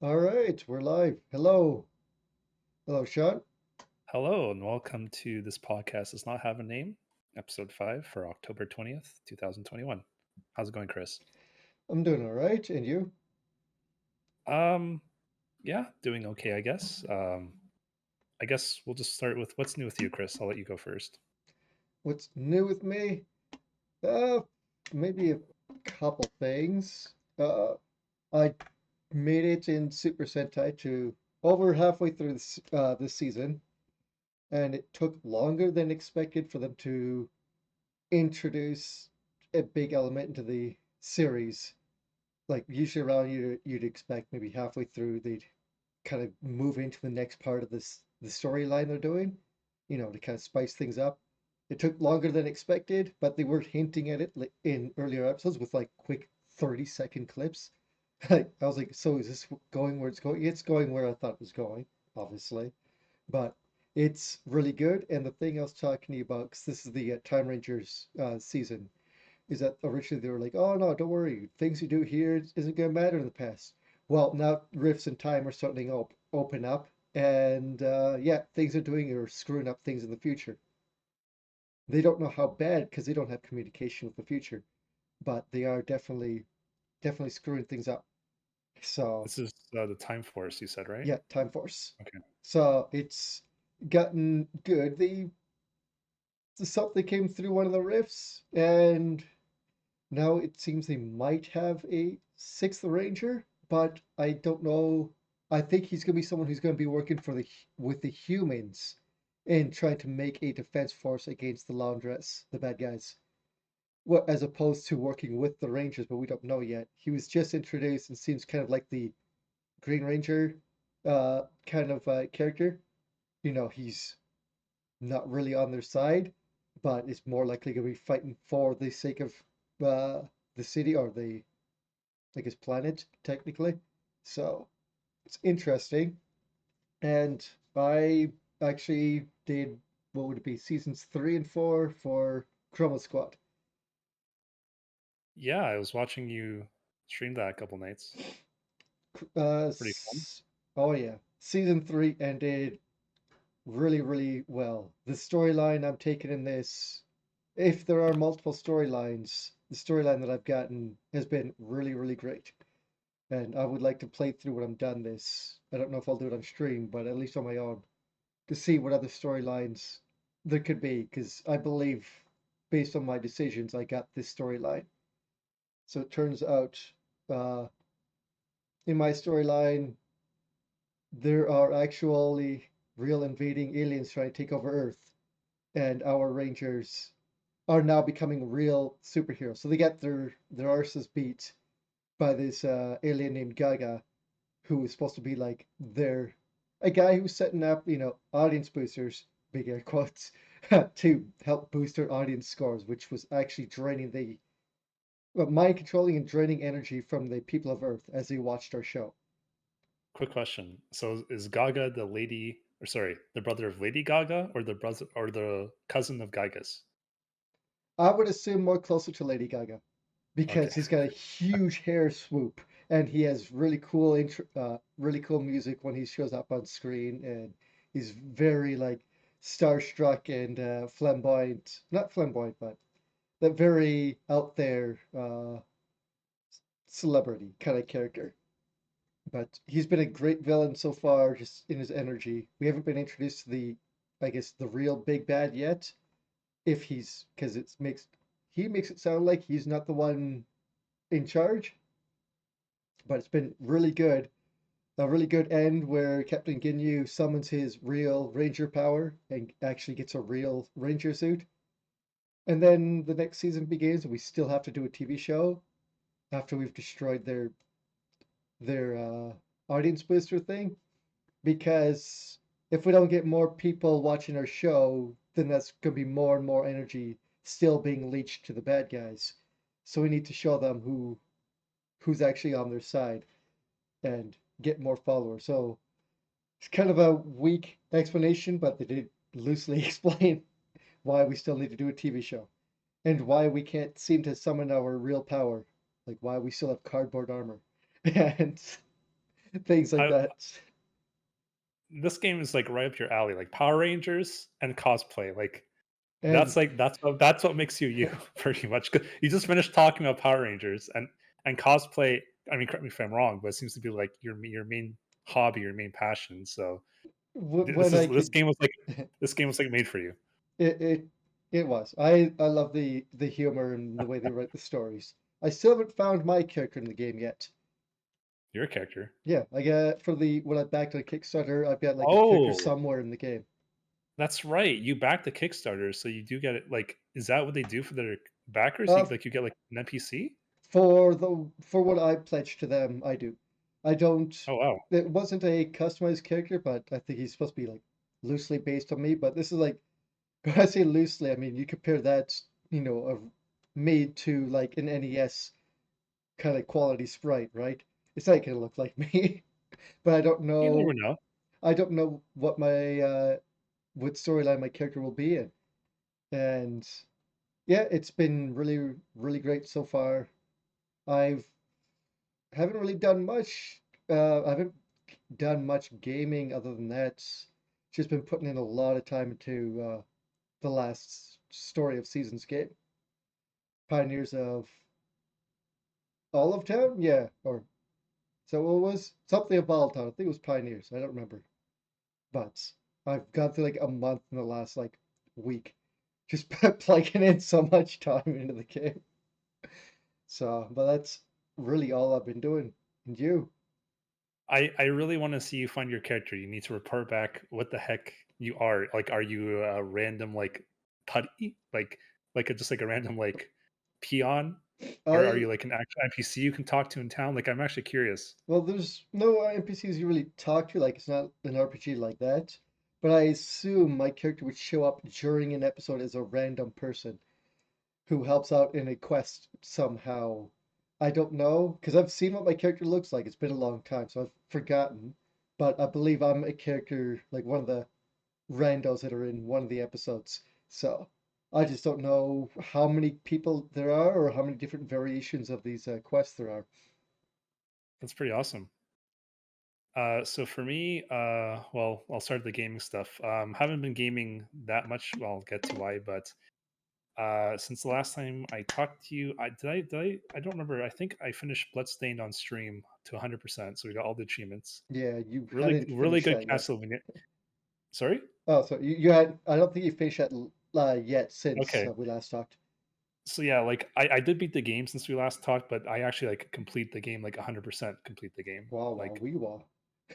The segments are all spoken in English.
All right, we're live. Hello. Hello, Shawn. Hello and welcome to this podcast does not have a name, episode 5 for October 20th, 2021. How's it going, Chris? I'm doing all right. And you? Um yeah, doing okay, I guess. I guess we'll just start with what's new with you, Chris. I'll let you go first. What's new with me? Uh, Maybe a couple things. I made it in Super Sentai to over halfway through this season, and it took longer than expected for them to introduce a big element into the series. Like usually around you'd expect maybe halfway through they'd kind of move into the next part of the storyline they're doing, to kind of spice things up. It took longer than expected, but they were hinting at it in earlier episodes with like quick 30-second clips. I was like, so is this going where it's going? It's going where I thought it was going, obviously, but it's really good. And the thing I was talking to you about, because this is the Time Rangers season, is that originally they were like, oh no, don't worry, things you do here isn't going to matter in the past. Well, now rifts in time are starting to open up, and yeah, things are doing or screwing up things in the future. They don't know how bad because they don't have communication with the future, but they are definitely screwing things up. So This is the Time Force, you said, right? yeah, Time Force. Okay. So it's gotten good. Something came through one of the rifts, and now it seems they might have a sixth ranger, but I don't know. I think he's going to be someone who's going to be working with the humans and trying to make a defense force against the Laundress, the bad guys. Well, as opposed to working with the Rangers, but we don't know yet. He was just introduced and seems kind of like the Green Ranger kind of character. He's not really on their side, but is more likely going to be fighting for the sake of uh, the city or the, I guess, planet, technically. So it's interesting. And I actually did, what would it be, seasons 3 and 4 for Chroma Squad. Yeah, I was watching you stream that a couple nights. Uh, Pretty fun. oh, yeah. Season 3 ended really, really well. The storyline I'm taking in this, if there are multiple storylines, the storyline that I've gotten has been really, really great. And I would like to play through when I'm done this. I don't know if I'll do it on stream, but at least on my own, to see what other storylines there could be, because I believe, based on my decisions, I got this storyline. So it turns out, uh, in my storyline, there are actually real invading aliens trying to take over Earth, and our Rangers are now becoming real superheroes. So they get their arses beat by this alien named Gaga, who was supposed to be like a guy who's setting up, audience boosters, big air quotes, to help boost their audience scores, which was actually draining mind controlling and draining energy from the people of Earth as they watched our show. Quick question. So is Gaga the lady, or sorry, the brother of Lady Gaga or the brother or the cousin of Gaga's? I would assume more closer to Lady Gaga because Okay. he's got a huge hair swoop and he has really cool music when he shows up on screen, and he's very like starstruck and flamboyant, not flamboyant, but that very out there celebrity kind of character. But he's been a great villain so far, just in his energy. We haven't been introduced to I guess, the real big bad yet. If he's, because he makes it sound like he's not the one in charge, but it's been really good. A really good end where Captain Ginyu summons his real ranger power and actually gets a real ranger suit. And then the next season begins, and we still have to do a TV show after we've destroyed their audience booster thing. Because if we don't get more people watching our show, then that's gonna be more and more energy still being leached to the bad guys. So we need to show them who's actually on their side and get more followers. So it's kind of a weak explanation, but they did loosely explain why we still need to do a TV show and why we can't seem to summon our real power, like why we still have cardboard armor. And things like I that. This game is like right up your alley, like Power Rangers and cosplay. Like And that's what makes you you pretty much. 'Cause you just finished talking about Power Rangers and cosplay. I mean, correct me if I'm wrong, but it seems to be like your main hobby, your main passion. So when I this could, game was like made for you. it it it was. I love the humor and the way they write the stories. I still haven't found my character in the game yet. Your character. Yeah, I got for the when I backed on Kickstarter, I've got like a character Oh, somewhere in the game. that's right. You backed the Kickstarter, so you do get it. Like, is that what they do for their backers? Uh, Like, you get like an NPC? for what I pledged to them, I do. I don't. Oh wow. It wasn't a customized character, but I think he's supposed to be like loosely based on me. But this is like when I say loosely, I mean you compare that, of made to like an NES kind of quality sprite, right? It's not gonna look like me, but I don't You never know. know. I don't know what storyline my character will be in, and yeah, it's been really really great so far. I've haven't really done much. I haven't done much gaming other than that. Just been putting in a lot of time into the last Story of Seasons game, Pioneers of Olive Town, yeah, or so it was something of Olive Town. I think it was Pioneers. I don't remember, but I've gone through like a month in the last like week, just plugging in so much time into the game. So, but that's really all I've been doing. And you? I really want to see you find your character. You need to report back what the heck you are. Like, are you a random like putty, just like a random like peon, or are I you like an actual NPC you can talk to in town? Like, I'm actually curious. Well, there's no NPCs you really talk to, like it's not an RPG like that. But I assume my character would show up during an episode as a random person who helps out in a quest somehow. I don't know, because I've seen what my character looks like. It's been a long time, so I've forgotten. But I believe I'm a character, like one of the randos that are in one of the episodes. So I just don't know how many people there are or how many different variations of these quests there are. That's pretty awesome. So for me, well, I'll start the gaming stuff. Haven't been gaming that much. Well, I'll get to why, but since the last time I talked to you, I don't remember. I think I finished Bloodstained on stream to 100%. So we got all the achievements. Yeah, you Really, hadn't really finished good that yet. Castlevania. Sorry. Oh, so you had, I don't think you finished that yet since Okay. we last talked. So yeah, like I did beat the game since we last talked, but I actually like complete the game like 100% complete the game. Wow, wow, Like wee wah.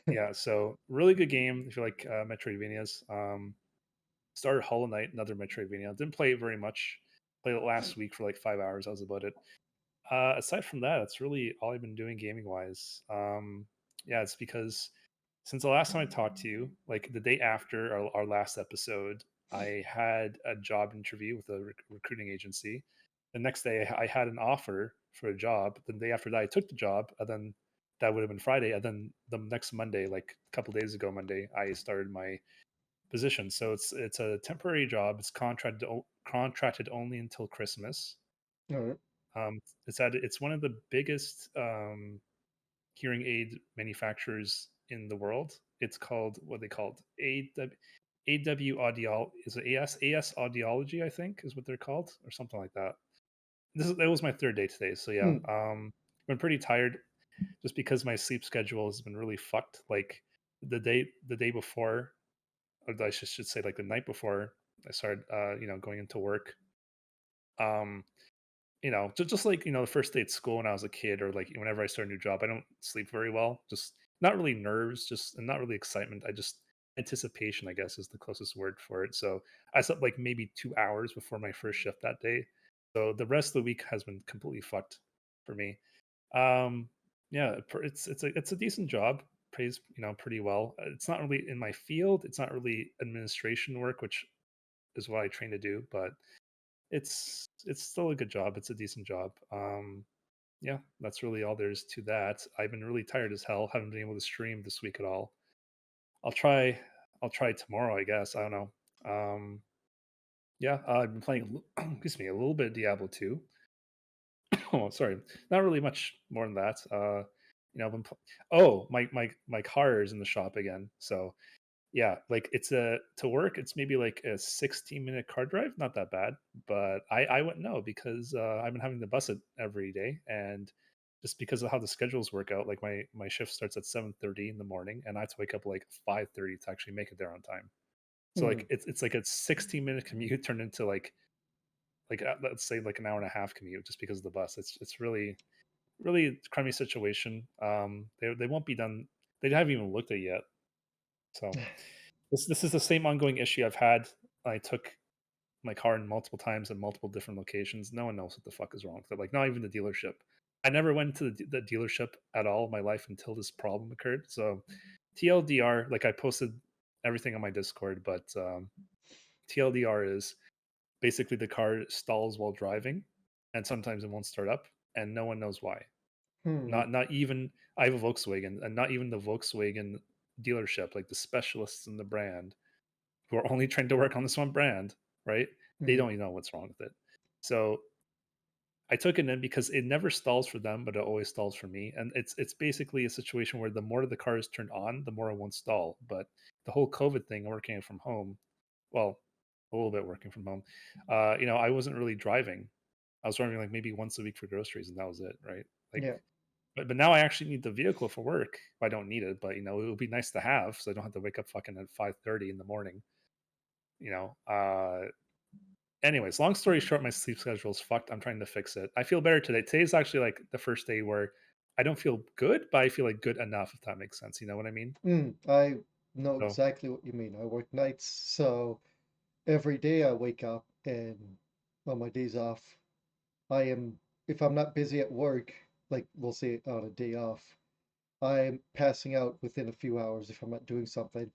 yeah, so really good game if you like Metroidvanias. Started Hollow Knight, another Metroidvania. Didn't play it very much. Played it last week for like 5 hours. That was about it. Aside from that, that's really all I've been doing gaming wise. Yeah, it's because since the last time I talked to you, like the day after our last episode, I had a job interview with a recruiting agency. The next day, I had an offer for a job. The day after that, I took the job, and then that would have been Friday. And then the next Monday, like a couple days ago, Monday, I started my position. So it's a temporary job. It's contracted only until Christmas. All right. It's one of the biggest hearing aid manufacturers in the world. It's called what they called AW Audio is it AS Audiology, I think is what they're called, or something like that. That was my third day today. So yeah, Hmm. been pretty tired just because my sleep schedule has been really fucked. Like the day before, or I should say like the night before I started going into work. Um just like the first day at school when I was a kid, or like whenever I start a new job, I don't sleep very well. Just not really nerves, just and not really excitement. I just anticipation, I guess, is the closest word for it. So I slept like maybe 2 hours before my first shift that day. So the rest of the week has been completely fucked for me. Um, yeah, it's a decent job. Pays pretty well. It's not really in my field. It's not really administration work, which is what I train to do, but it's still a good job. It's a decent job. Yeah, that's really all there is to that. I've been really tired as hell. Haven't been able to stream this week at all. I'll try. I'll try tomorrow, I guess. I don't know. Yeah, I've been playing. Excuse me, a little bit of Diablo 2. Oh, sorry, not really much more than that. Oh, my car is in the shop again. So yeah, like it's a to work. It's maybe like a 16-minute car drive. Not that bad, but I wouldn't know because I've been having to bus it every day, and just because of how the schedules work out, like my shift starts at 7:30 in the morning, and I have to wake up at like 5:30 to actually make it there on time. So Hmm. like it's like a 16-minute commute turned into like let's say like an hour and a half commute just because of the bus. It's really crummy situation. They won't be done. They haven't even looked at it yet. So this is the same ongoing issue I've had. I took my car in multiple times at multiple different locations. No one knows what the fuck is wrong with it. Like not even the dealership. I never went to the dealership at all in my life until this problem occurred. So TLDR, like I posted everything on my Discord, but TLDR is basically the car stalls while driving, and sometimes it won't start up, and no one knows why. Hmm. Not even I have a Volkswagen, and not even the Volkswagen dealership, like the specialists in the brand who are only trained to work on this one brand, right? They Hmm. don't even know what's wrong with it. So I took it in because it never stalls for them, but it always stalls for me. And it's basically a situation where the more the car is turned on, the more it won't stall. But the whole COVID thing, working from home, well, a little bit working from home, I wasn't really driving. I was driving like maybe once a week for groceries, and that was it, right? Like, Yeah. but now I actually need the vehicle for work. I don't need it, but it would be nice to have, so I don't have to wake up fucking at 5:30 in the morning. You know, Anyways, long story short, my sleep schedule is fucked. I'm trying to fix it. I feel better today. Today's actually like the first day where I don't feel good, but I feel like good enough, if that makes sense. You know what I mean? I know So, exactly what you mean. I work nights, so every day I wake up and on my days off, I am, if I'm not busy at work, like we'll say on a day off, I'm passing out within a few hours if I'm not doing something.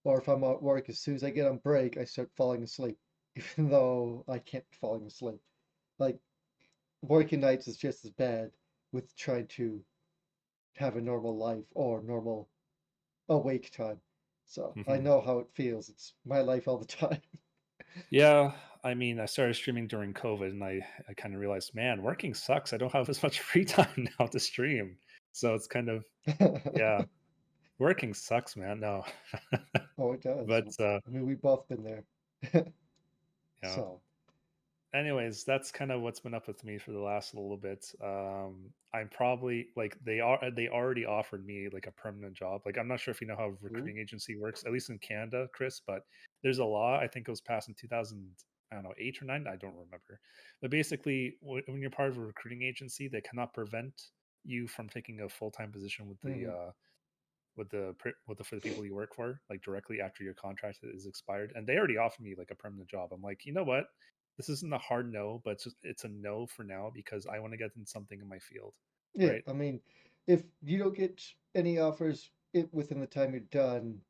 Or if I'm at work, as soon as I get on break, I start falling asleep, even though I can't be falling asleep. Like working nights is just as bad with trying to have a normal life or normal awake time. So I mhm. know how it feels. It's my life all the time. Yeah, I mean, I started streaming during COVID, and I kind of realized, man, working sucks. I don't have as much free time now to stream, so it's kind of yeah, working sucks, man. No, Oh, it does. but I mean, we've both been there. yeah. So, Anyways, that's kind of what's been up with me for the last little bit. I'm probably like they already offered me like a permanent job. Like I'm not sure if you know how a ooh, recruiting agency works, at least in Canada, Chris, but there's a law, I think it was passed in 2000, I don't know, 8 or 9, I don't remember. But basically when you're part of a recruiting agency, they cannot prevent you from taking a full-time position with the mhm. for the people you work for, like directly after your contract is expired. And they already offered me like a permanent job. I'm like, you know what? This isn't a hard no, but it's a no for now because I want to get in something in my field, Yeah, right? I mean, if you don't get any offers within the time you're done,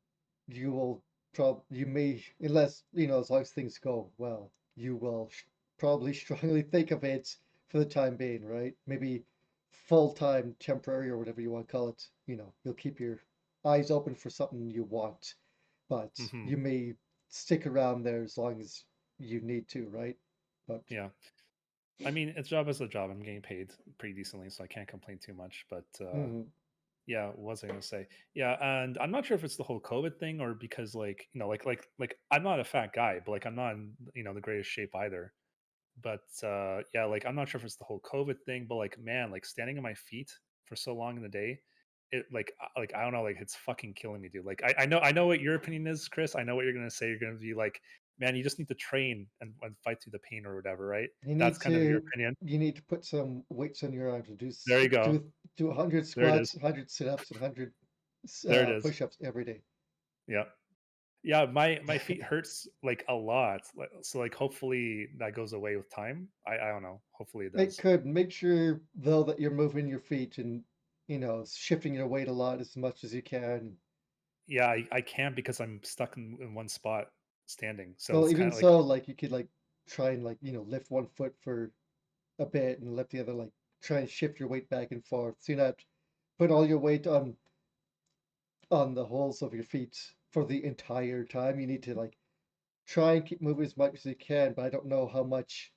you may, unless, as long as things go well, you will probably strongly think of it for the time being, right? Maybe full-time, temporary, or whatever you want to call it. You'll keep your eyes open for something you want, but Hmm. you may stick around there as long as you need to, right? But Yeah. I mean, it's job as a job. I'm getting paid pretty decently, so I can't complain too much. But mhm, yeah, what was I gonna say? Yeah, and I'm not sure if it's the whole COVID thing or because like I'm not a fat guy, but like I'm not in the greatest shape either. But yeah, like I'm not sure if it's the whole COVID thing, but like man, like standing on my feet for so long in the day, it like I don't know, like it's fucking killing me, dude. Like I know what your opinion is, Chris. I know what you're gonna say. You're gonna be like, man, you just need to train and fight through the pain or whatever, right? You That's need kind of your to opinion. you need to put some weights on your arms and There you go. do 100 There it is. squats, 100 sit-ups, and 100 There it is. push-ups every day. Yeah. Yeah, my feet hurts like a lot. So like hopefully that goes away with time. I don't know. Hopefully it It does. could make sure though that you're moving your feet and shifting your weight a lot as much as you can. Yeah, I can't because I'm stuck in one spot standing. So Well, it's even kind of like so, like you could like try and like lift one foot for a bit and lift the other, like try and shift your weight back and forth. So you're not put all your weight on the holes of your feet for the entire time. You need to like try and keep moving as much as you can, but I don't know how much,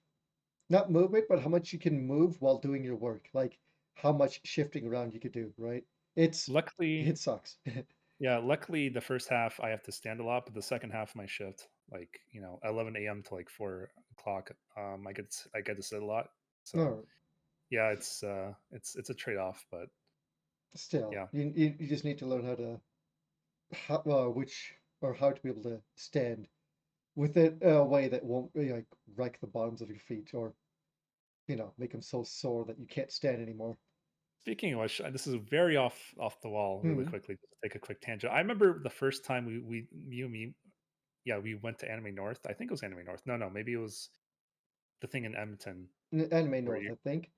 not movement, but how much you can move while doing your work, like how much shifting around you could do, right? It's Luckily, it sucks. yeah, luckily the first half I have to stand a lot, but the second half of my shift, like 11 a.m. to like 4 o'clock, I get to sit a lot. So No, yeah, it's a trade off, but still, yeah. you just need to learn which or how to be able to stand with it in a way that won't like wreck the bottoms of your feet or make them so sore that you can't stand anymore. Speaking of which, this is very off the wall. Really Hmm. quickly, just to take a quick tangent. I remember the first time we you and me, yeah, we went to Anime North. I think it was Anime North. No, maybe it was the thing in Edmonton Anime where North, you. I think.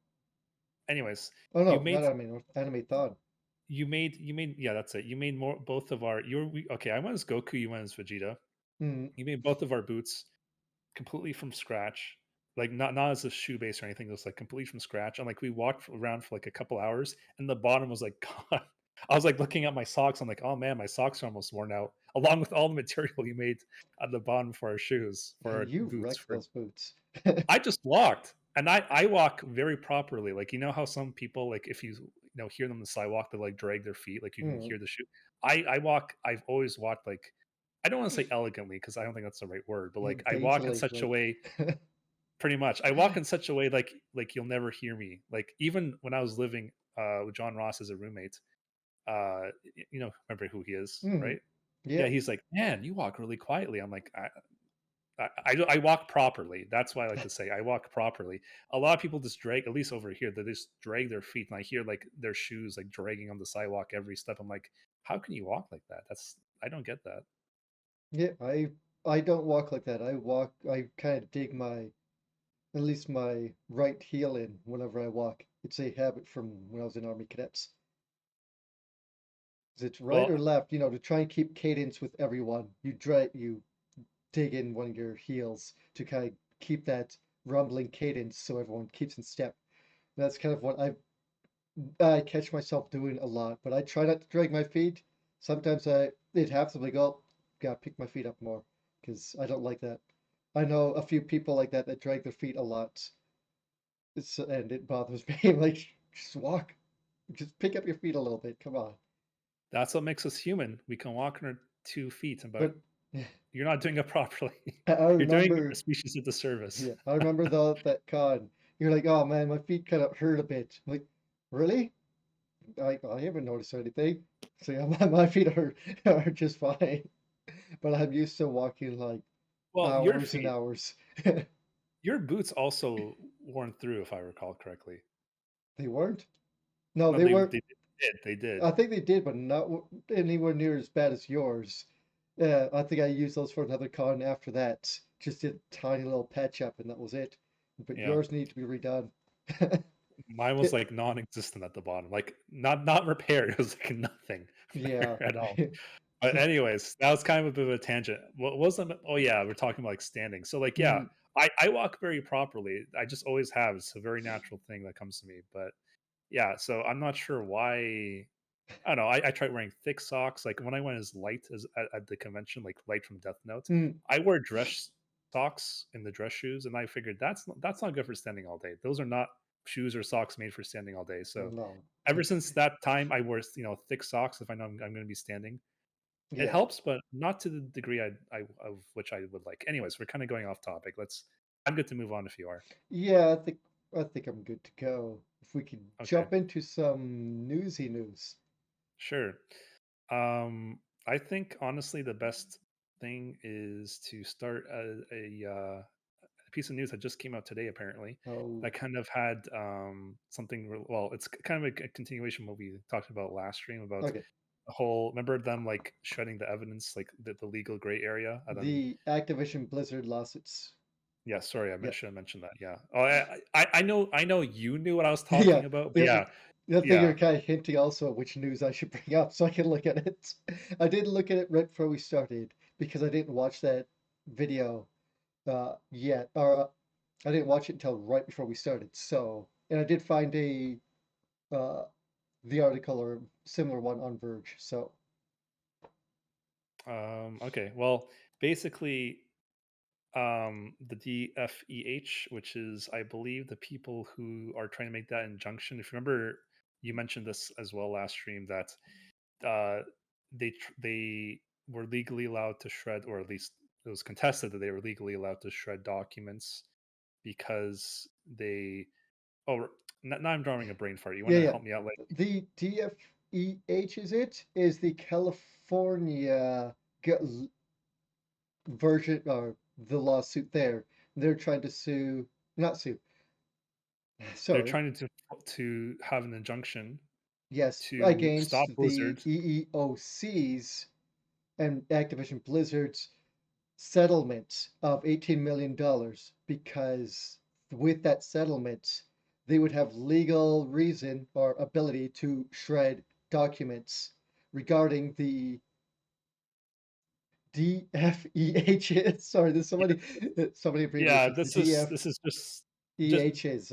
Anyways, Oh you no, made not Anime North. Anime Thon. you made yeah, that's it. You made more both of our okay. I went as Goku. You went as Vegeta. Hmm. You made both of our boots completely from scratch, like not as a shoe base or anything. It was like completely from scratch, and like we walked around for like a couple hours, and the bottom was like gone. I was like looking at my socks. I'm like, oh man, my socks are almost worn out, along with all the material you made at the bottom for our shoes, for our You boots. wrecked For those boots. I just walked, and I walk very properly. Like how some people like if hear them on the sidewalk, they like drag their feet, like you can Hmm. hear the shoe. I walk. I've always walked like I don't want to say elegantly because I don't think that's the right word, but like I walk in Daintily, such a like. way. Pretty much. I walk in such a way like you'll never hear me. Like even when I was living with John Ross as a roommate, remember who he is, Hmm. right? Yeah, Yeah. he's like, "Man, you walk really quietly." I'm like, I walk properly. That's why I like to say I walk properly. A lot of people just drag, at least over here, they just drag their feet, and I hear like their shoes like dragging on the sidewalk every step. I'm like, how can you walk like that? I don't get that. Yeah. I don't walk like that. I walk. I kind of dig at least my right heel in whenever I walk. It's a habit from when I was in Army Cadets. Is it right Well, or left? To try and keep cadence with everyone, you dig in one of your heels to kind of keep that rumbling cadence so everyone keeps in step. That's kind of what I catch myself doing a lot, but I try not to drag my feet. Sometimes it happens. I'm like, oh, gotta pick my feet up more because I don't like that. I know a few people like that drag their feet a lot, and it bothers me. I'm like, just walk, just pick up your feet a little bit. Come on. that's what makes us human. We can walk on our 2 feet, but But yeah, you're not doing it properly. I You're doing our remember. species a disservice. Yeah, I remember though that con. You're like, oh man, my feet kind of hurt a bit. I'm like, really? I haven't noticed anything. So yeah, my feet are just fine. But I'm used to walking like Well, hours and hours. your boots also worn through, if I recall correctly. They weren't. No, No, they weren't. they did. They I did. think they did, but not anywhere near as bad as yours. Yeah, I think I used those for another con after that. Just did a tiny little patch up, and that was it. But Yeah. yours need to be redone. Mine was like non-existent at the bottom. Like not repaired. It was like nothing Yeah. there at all. But anyways, that was kind of a bit of a tangent. What wasn't oh yeah, we're talking about like standing. So like yeah, Mm, I walk very properly. I just always have. It's a very natural thing that comes to me. But yeah, so I'm not sure why I don't know. I tried wearing thick socks. Like when I went as light as at the convention, like light from Death Note, mm. I wear dress socks in the dress shoes, and I figured that's not good for standing all day. Those are not shoes or socks made for standing all day. So No. ever since that time, I wear thick socks if I know I'm going to be standing. It Yeah. helps, but not to the degree I of which I would like. Anyways, we're kind of going off topic. Let's. I'm good to move on if you are. Yeah, I think I'm good to go. If we could Okay, jump into some newsy news. sure. I think honestly the best thing is to start a piece of news that just came out today, apparently, Oh, that kind of had something. Well, it's kind of a continuation of what we talked about last stream about okay. the whole. Remember them like shredding the evidence, like the legal gray area, and then The Activision Blizzard lawsuits. yeah, sorry, Yeah. should have mentioned that. Yeah. Oh, I know you knew what I was Yeah. talking about, but Yeah. yeah, I think you're yeah. kind of hinting also at which news I should bring up so I can look at it. I did look at it right before we started because I didn't watch that video yet, or I didn't watch it until right before we started. So, and I did find uh, the article or similar one on Verge. So, Okay. Well, basically, the DFEH, which is, I believe, the people who are trying to make that injunction. If you remember, you mentioned this as well last stream that uh, they were legally allowed to shred, or at least it was contested that they were legally allowed to shred documents because they. Oh, now I'm drawing a brain fart. You want Yeah, to yeah. help me out? Like, The DFEH is the California version or the lawsuit there. They're trying to sue, not sue. they're Sorry. trying to have an injunction Yes, to stop against the Blizzard. EEOC's and Activision Blizzard's settlement of $18 million because with that settlement, they would have legal reason or ability to shred documents regarding the DFEHs. Sorry, there's so many Yeah, abbreviations. The this is just DFEHs.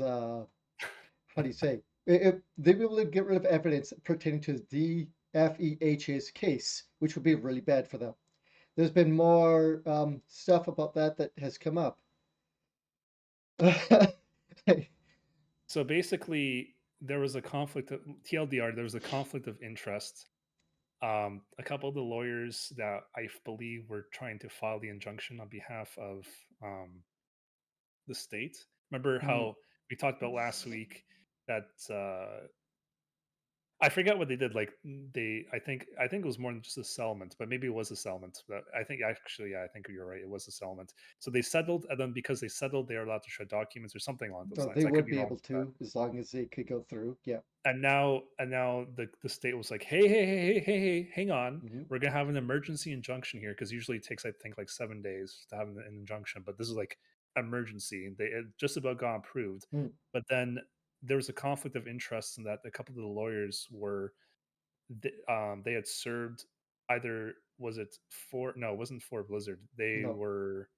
How do you say? They will be able to get rid of evidence pertaining to the DFEH's case, which would be really bad for them. There's been more stuff about that has come up. so basically there was a conflict of TLDR. There was a conflict of interest. A couple of the lawyers that I believe were trying to file the injunction on behalf of the state. Remember Mm, how we talked about last week that I forget what they did. Like I think it was more than just a settlement, but maybe it was a settlement. But I think actually, yeah, I think you're right. It was a settlement. So they settled, and then because they settled, they are allowed to shred documents or something along those no, lines. they I could would be be wrong able with that. to as long as they could go through. Yeah. And now the state was like, hey, hang on, Hmm. we're gonna have an emergency injunction here because usually it takes I think like 7 days to have an injunction, but this is like emergency. It just about got approved, Mm, but then there was a conflict of interest in that a couple of the lawyers were they had served either was it for no it wasn't for Blizzard, they no. were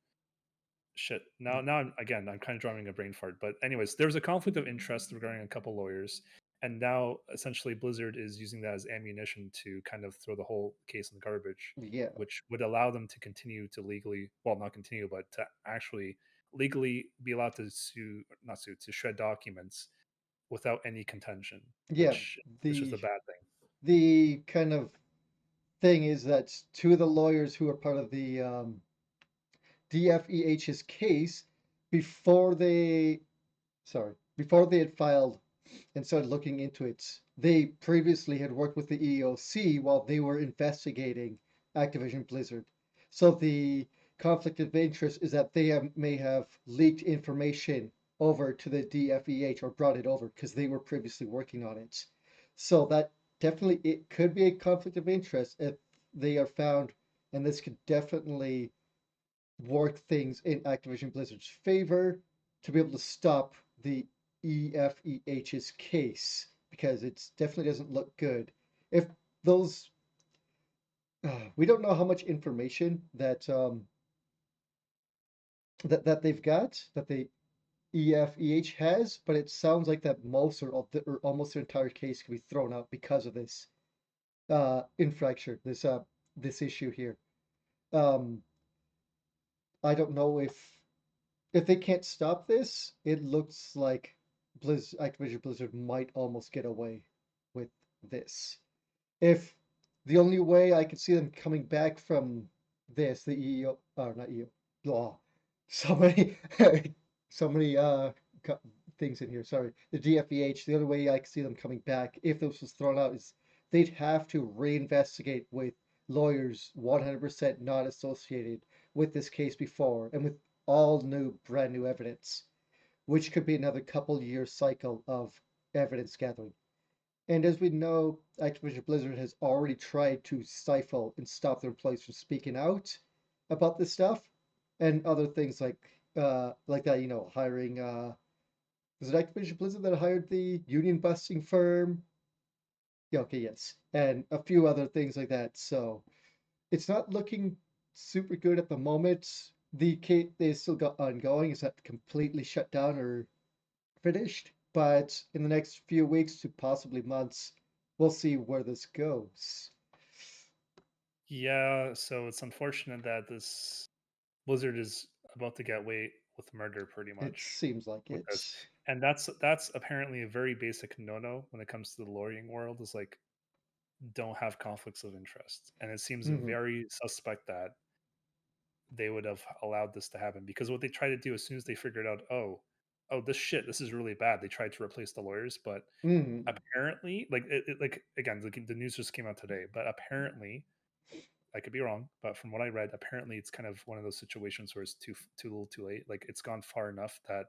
shit. Now I'm kind of drawing a brain fart. But anyways, there was a conflict of interest regarding a couple lawyers, and now essentially Blizzard is using that as ammunition to kind of throw the whole case in the garbage, Yeah. which would allow them to continue to legally, well, not continue, but to actually legally be allowed to sue, not sue, to shred documents without any contention, Yeah. which is just The a bad thing. the kind of thing is that two of the lawyers who are part of the DFEH's case before they before they had filed and started looking into it. They previously had worked with the EEOC while they were investigating Activision Blizzard. So the conflict of interest is that may have leaked information over to the DFEH or brought it over because they were previously working on it. So that definitely it could be a conflict of interest if they are found, and this could definitely work things in Activision Blizzard's favor to be able to stop the EFEH's case because it definitely doesn't look good. If those, we don't know how much information that they've got that the EFEH has, but it sounds like that most or almost the entire case could be thrown out because of this infraction, this issue here. Um, I don't know if they can't stop this, it looks like Activision Blizzard might almost get away with this. If the only way I could see them coming back from this, the EEO, or not EEO, blah, so many, so many things in here. Sorry, the DFEH. The only way I could see them coming back if this was thrown out is they'd have to reinvestigate with lawyers 100% not associated with this case before, and with all brand new evidence, which could be another couple year cycle of evidence gathering. And as we know, Activision Blizzard has already tried to stifle and stop their employees from speaking out about this stuff and other things like that, hiring was it Activision Blizzard that hired the union busting firm? Yeah, okay, yes. And a few other things like that. So it's not looking super good at the moment. The case they still got ongoing. Is that completely shut down or finished? But in the next few weeks to possibly months, we'll see where this goes. Yeah, so it's unfortunate that this Blizzard is about to get away with murder pretty It much seems like with this. it. And that's apparently a very basic no-no when it comes to the lawyering world, is like, don't have conflicts of interest. And it seems Hmm. very suspect that they would have allowed this to happen, because what they try to do as soon as they figured out, oh, this is really bad, they tried to replace the lawyers. But Hmm. apparently, like, like, again, the news just came out today, but apparently, I could be wrong, but from what I read, apparently it's kind of one of those situations where it's too little, too late. Like, it's gone far enough that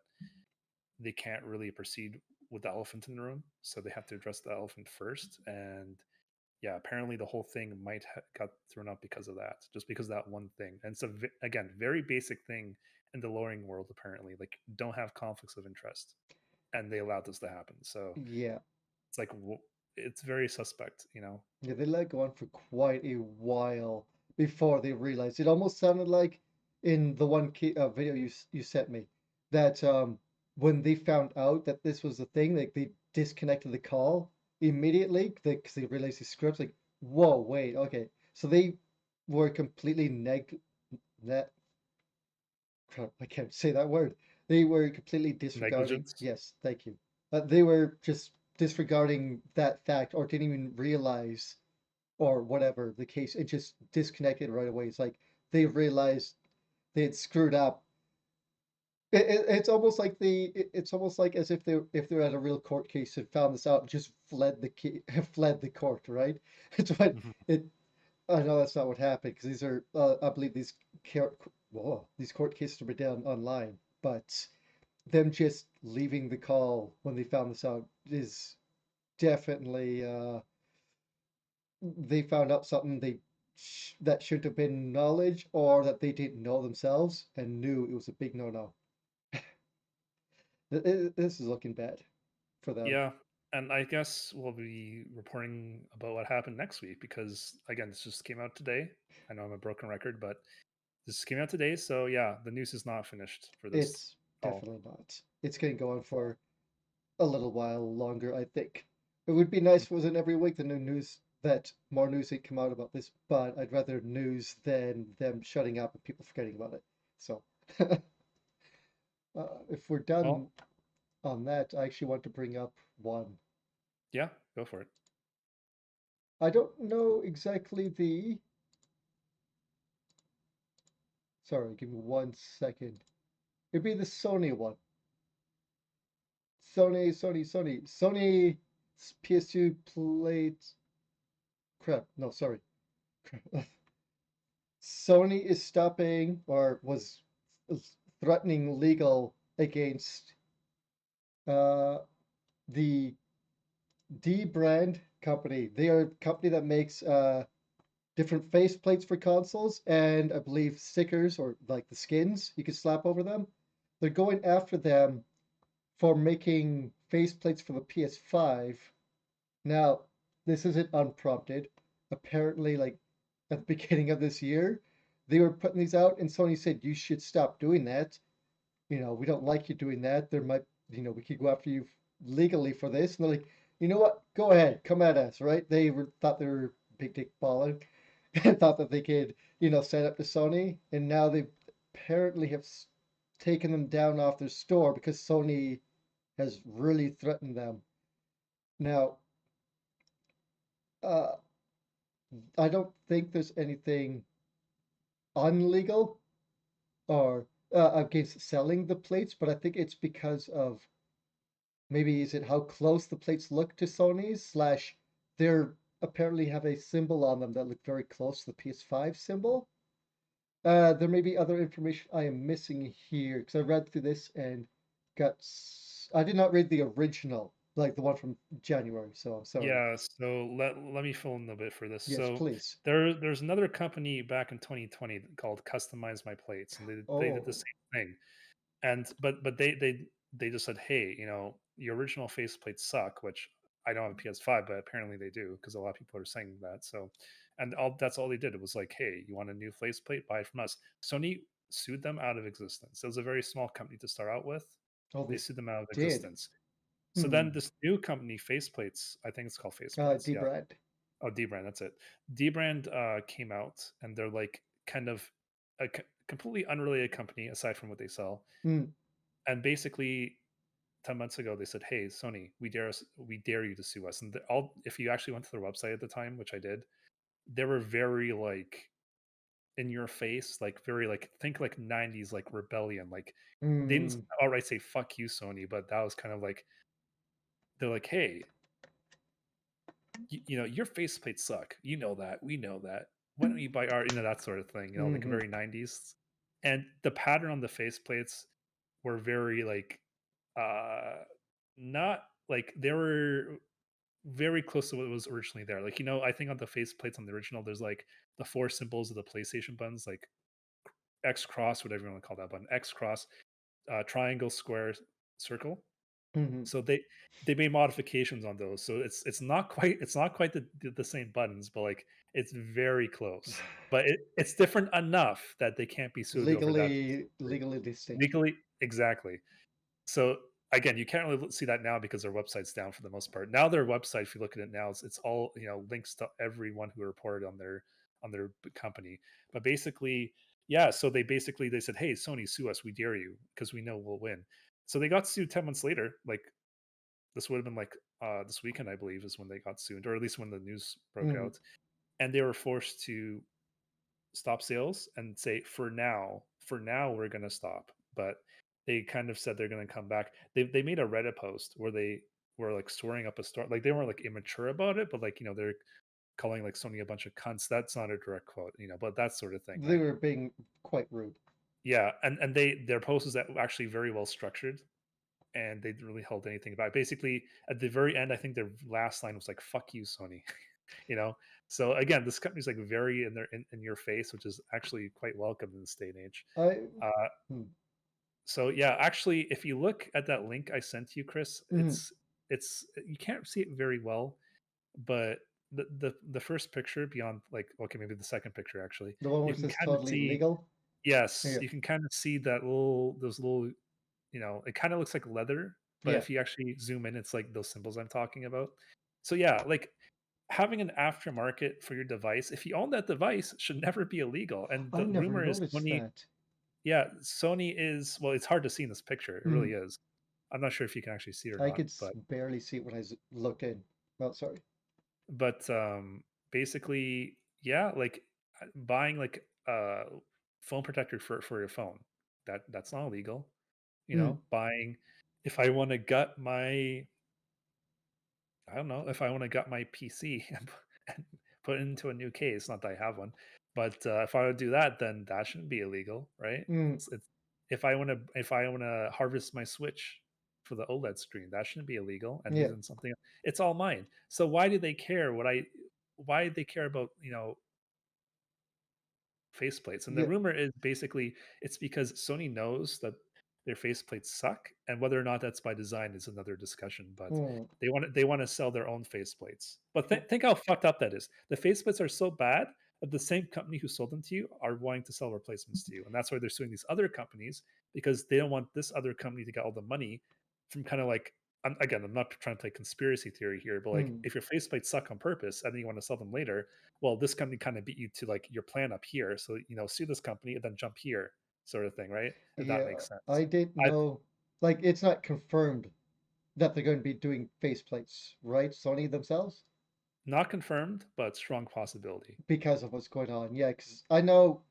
they can't really proceed with the elephant in the room, so they have to address the elephant first. And yeah, apparently the whole thing might got thrown up because of that, just because of that one thing. And so, again, very basic thing in the lawyering world, apparently, like, don't have conflicts of interest, and they allowed this to happen. So Yeah. it's like, it's very suspect, you know. Yeah, they let it go on for quite a while before they realized. It almost sounded like in the one video you sent me that when they found out that this was the thing, like they disconnected the call immediately because they realized the scripts. Like, whoa, wait, okay, so they were completely net. Crap, I can't say that word. They were completely disregarding. Negligence. Yes, thank you. They were just disregarding that fact or didn't even realize or whatever the case, it just disconnected right away. It's like they realized they had screwed up. It's almost like it's almost like as if they're at a real court case and found this out and just fled fled the court, right? It's what Mhm. it. I know that's not what happened because these are I believe these court cases were done online, but them just leaving the call when they found this out is definitely they found out something that shouldn't have been knowledge or that they didn't know themselves and knew it was a big no-no. This is looking bad for them. Yeah, and I guess we'll be reporting about what happened next week, because again, this just came out today. I know I'm a broken record, but this came out today, so yeah, the news is not finished for this It's call. definitely not. It's going to go on for a little while longer, I think. It would be nice if it wasn't every week the new news that more news would come out about this, but I'd rather news than them shutting up and people forgetting about it. So, if we're done Well, on that, I actually want to bring up one. yeah, go for it. I don't know exactly the. Sorry, give me 1 second. It'd be the Sony one. Sony PS2 plate. Crap. No, sorry. Sony is stopping or was threatening legal against uh, the D brand company. They are a company that makes different face plates for consoles and I believe stickers or like the skins you can slap over them. They're going after them for making faceplates for the PS5. Now, this isn't unprompted. Apparently, like at the beginning of this year, they were putting these out, and Sony said, you should stop doing that. We don't like you doing that. There might, we could go after you legally for this. And they're like, you know what? Go ahead, come at us, right? Thought they were big dick balling and thought that they could, stand up to Sony, and now they apparently have taken them down off their store because Sony has really threatened them. Now, uh, I don't think there's anything unlegal or against selling the plates, but I think it's because of maybe is it how close the plates look to Sony's slash they're apparently have a symbol on them that look very close to the PS5 symbol. There may be other information I am missing here because I read through this and I did not read the original, like the one from January, so I'm sorry. Yeah, so let me fill in a bit for this. Yes, So please. there's another company back in 2020 called Customize My Plates, and they did the Oh, same thing. And but they just said, hey, your original faceplates suck, which I don't have a PS5, but apparently they do, because a lot of people are saying that. So, and that's all they did. It was like, hey, you want a new faceplate? Buy it from us. Sony sued them out of existence. It was a very small company to start out with. oh, They they sued them out of did. existence. So then Hmm. this new company, Faceplates, I think it's called Faceplates. Yeah. Debrand. Oh, Dbrand, that's it. Dbrand came out, and they're like kind of a completely unrelated company aside from what they sell. Hmm. And basically, 10 months ago they said, "Hey, Sony, we dare you to sue us." And all, if you actually went to their website at the time, which I did, they were very like in your face, like very like think like 90s like rebellion. Like they didn't Mm, outright say "fuck you, Sony," but that was kind of like they're like, "Hey, you know, your faceplates suck. You know that. We know that. Why don't you buy our, that sort of thing, like mm-hmm, very 90s." And the pattern on the faceplates were very like, uh, not like they were very close to what was originally there. Like, I think on the faceplates on the original, there's like the four symbols of the PlayStation buttons, like X cross, whatever you want to call that button, X cross, triangle, square, circle. mm-hmm. So they made modifications on those. So it's not quite the same buttons, but like it's very close. But it's different enough that they can't be sued over that specifically. Legally distinct. Legally, exactly. So again, you can't really see that now because their website's down for the most part. Now their website, if you look at it now, it's all links to everyone who reported on their company. But basically, yeah. So they said, "Hey, Sony, sue us. We dare you because we know we'll win." So they got sued 10 months later. Like this would have been like this weekend, I believe, is when they got sued, or at least when the news broke Mm, out, and they were forced to stop sales and say, for now we're going to stop. But they kind of said they're going to come back. They made a Reddit post where they were like storing up a store, like they weren't like immature about it, but like they're calling like Sony a bunch of cunts. That's not a direct quote, but that sort of thing, they right? were being quite rude. Yeah, and their post is actually very well structured, and they didn't really hold anything back. Basically, at the very end, I think their last line was like "fuck you, Sony." you know. So again, this company's like very in your face, which is actually quite welcome in this day and age. I, Uh, mm, so yeah, actually, if you look at that link I sent you, Chris, mm, it's you can't see it very well, but the first picture beyond, like, okay, maybe the second picture actually, the one where you it can says kind of totally see. legal. Yes, Yeah, you can kind of see that little those little, it kind of looks like leather, but yeah. if you actually zoom in, it's like those symbols I'm talking about. So yeah, like having an aftermarket for your device, if you own that device, should never be illegal. And I the never rumor is noticed Sony, that. yeah, Sony is, well, it's hard to see in this picture. It really Mm, is. I'm not sure if you can actually see it or I not, could but barely see it when I looked in. Oh, sorry. but basically, yeah, like buying like a phone protector for your phone, that's not illegal. Mm, Buying, if I want to gut my, I don't know, if I want to gut my PC and put it into a new case, not that I have one, but if I would do that, then that shouldn't be illegal, right? mm, It's if I want to harvest my Switch for the OLED screen, that shouldn't be illegal and yeah, using something. It's all mine. So why do they care why do they care about, faceplates? And the yeah. rumor is basically it's because Sony knows that their faceplates suck, and whether or not that's by design is another discussion. But Mm, they want to sell their own faceplates. But mm, think how fucked up that is. The faceplates are so bad that the same company who sold them to you are wanting to sell replacements to you, and that's why they're suing these other companies, because they don't want this other company to get all the money from kind of like. Again, I'm not trying to play conspiracy theory here, but like mm. if your faceplates suck on purpose and then you want to sell them later, well, this company kind of beat you to like your plan up here. So, sue this company and then jump here, sort of thing, right? If that Yeah, makes sense. I didn't I know. Like, it's not confirmed that they're going to be doing faceplates, right? Sony themselves, Not confirmed, but strong possibility. because of what's going on. Yeah, because I know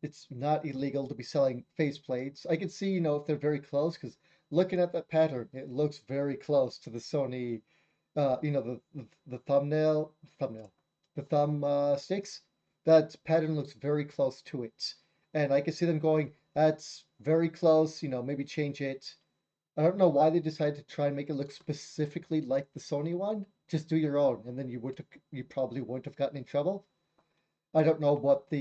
it's not illegal to be selling faceplates. I can see, if they're very close, because looking at that pattern, it looks very close to the Sony, the thumbnail, the thumb sticks. That pattern looks very close to it, and I can see them going, "That's very close." Maybe change it. I don't know why they decided to try and make it look specifically like the Sony one. Just do your own, and then you probably wouldn't have gotten in trouble. I don't know what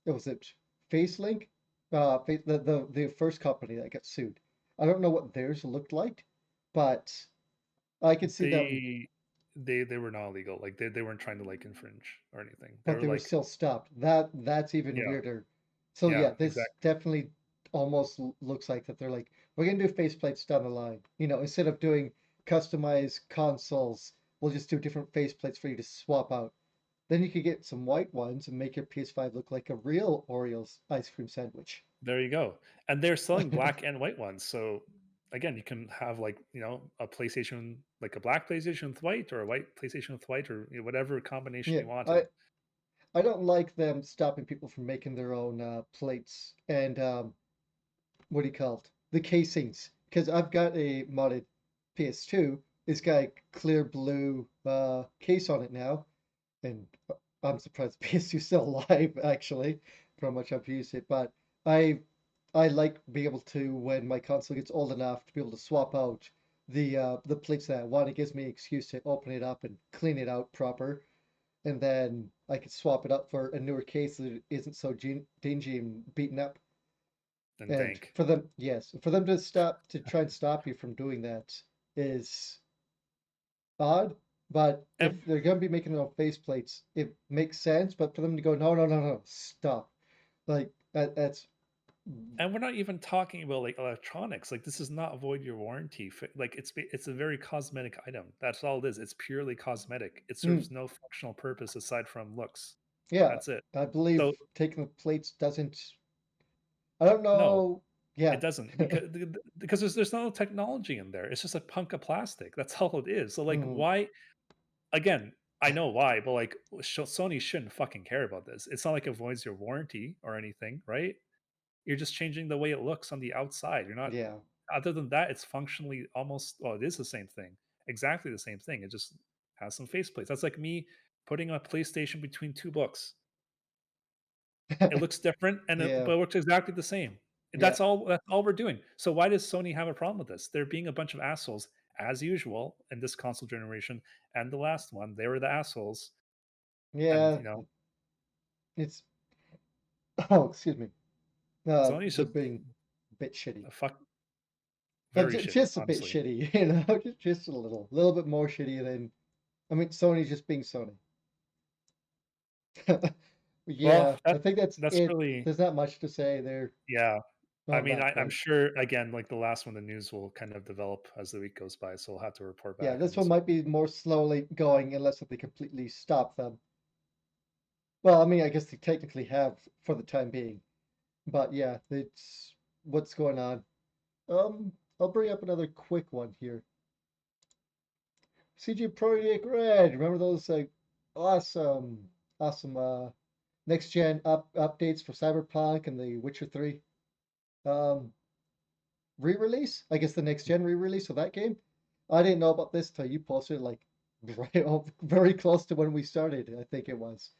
was it FaceLink, the first company that got sued. I don't know what theirs looked like, but I could see them, They they were not illegal. Like they weren't trying to like infringe or anything. They but were they were like, still stopped. That's even yeah, weirder. So yeah, yeah, this exactly. definitely almost looks like that they're like, we're gonna do faceplates down the line. Instead of doing customized consoles, we'll just do different faceplates for you to swap out. Then you could get some white ones and make your PS5 look like a real Oreo's ice cream sandwich. There you go. And they're selling black and white ones. So again, you can have like a PlayStation, like a black PlayStation with white, or a white PlayStation with white, or whatever combination Yeah, you wanted. I don't like them stopping people from making their own plates and what do you call it? The casings. Because I've got a modded PS2. It's got a clear blue case on it now, and I'm surprised the PS2 is still alive actually, for how much I've used it. But I I like being able to, when my console gets old enough, to be able to swap out the plates that I want. It gives me an excuse to open it up and clean it out proper, and then I could swap it up for a newer case that isn't so dingy and beaten up. And And dank. for them, yes, for them to try and stop you from doing that is odd. But And if they're going to be making their own faceplates, it makes sense. But for them to go, no, no, no, no, stop. Like that's and we're not even talking about like electronics. Like, this is not void your warranty. Like, it's a very cosmetic item. That's all it is. It's purely cosmetic. It mm, serves no functional purpose aside from looks. yeah. That's it. I believe So taking the plates doesn't. I don't no, know. Yeah. it doesn't, because there's no technology in there. It's just a hunk of plastic. That's all it is. So like, Mm, why? Again, I know why, but like, Sony shouldn't fucking care about this. It's not like it voids your warranty or anything, right? You're just changing the way it looks on the outside. You're not. yeah. Other than that, it's functionally almost. Well, it is the same thing. Exactly the same thing. It just has some faceplates. That's like me putting a PlayStation between two books. It looks different, Yeah. but it works exactly the same. Yeah. That's all we're doing. So why does Sony have a problem with this? They're being a bunch of assholes, as usual, in this console generation and the last one. They were the assholes, and Yeah. It's oh, excuse me. Sony's They're just being a bit shitty. fuck very shitty, Just a bit honestly. shitty, just a little bit more shitty than. I mean, Sony's just being Sony. Well, Yeah, I think that's that's it. really, There's not much to say there yeah. I on mean, that I'm front. sure, again, like the last one, the news will kind of develop as the week goes by, so we'll have to report Yeah, back on this one this one. might be more slowly going unless if they completely stop them. Well, I mean, I guess they technically have for the time being, but yeah, it's what's going on. I'll bring up another quick one here. CG Project Red. Remember those awesome, awesome next gen updates for Cyberpunk and The Witcher 3 um re-release? I guess the next gen re-release of that game. I didn't know about this till you posted like right very close to when we started, I think it was.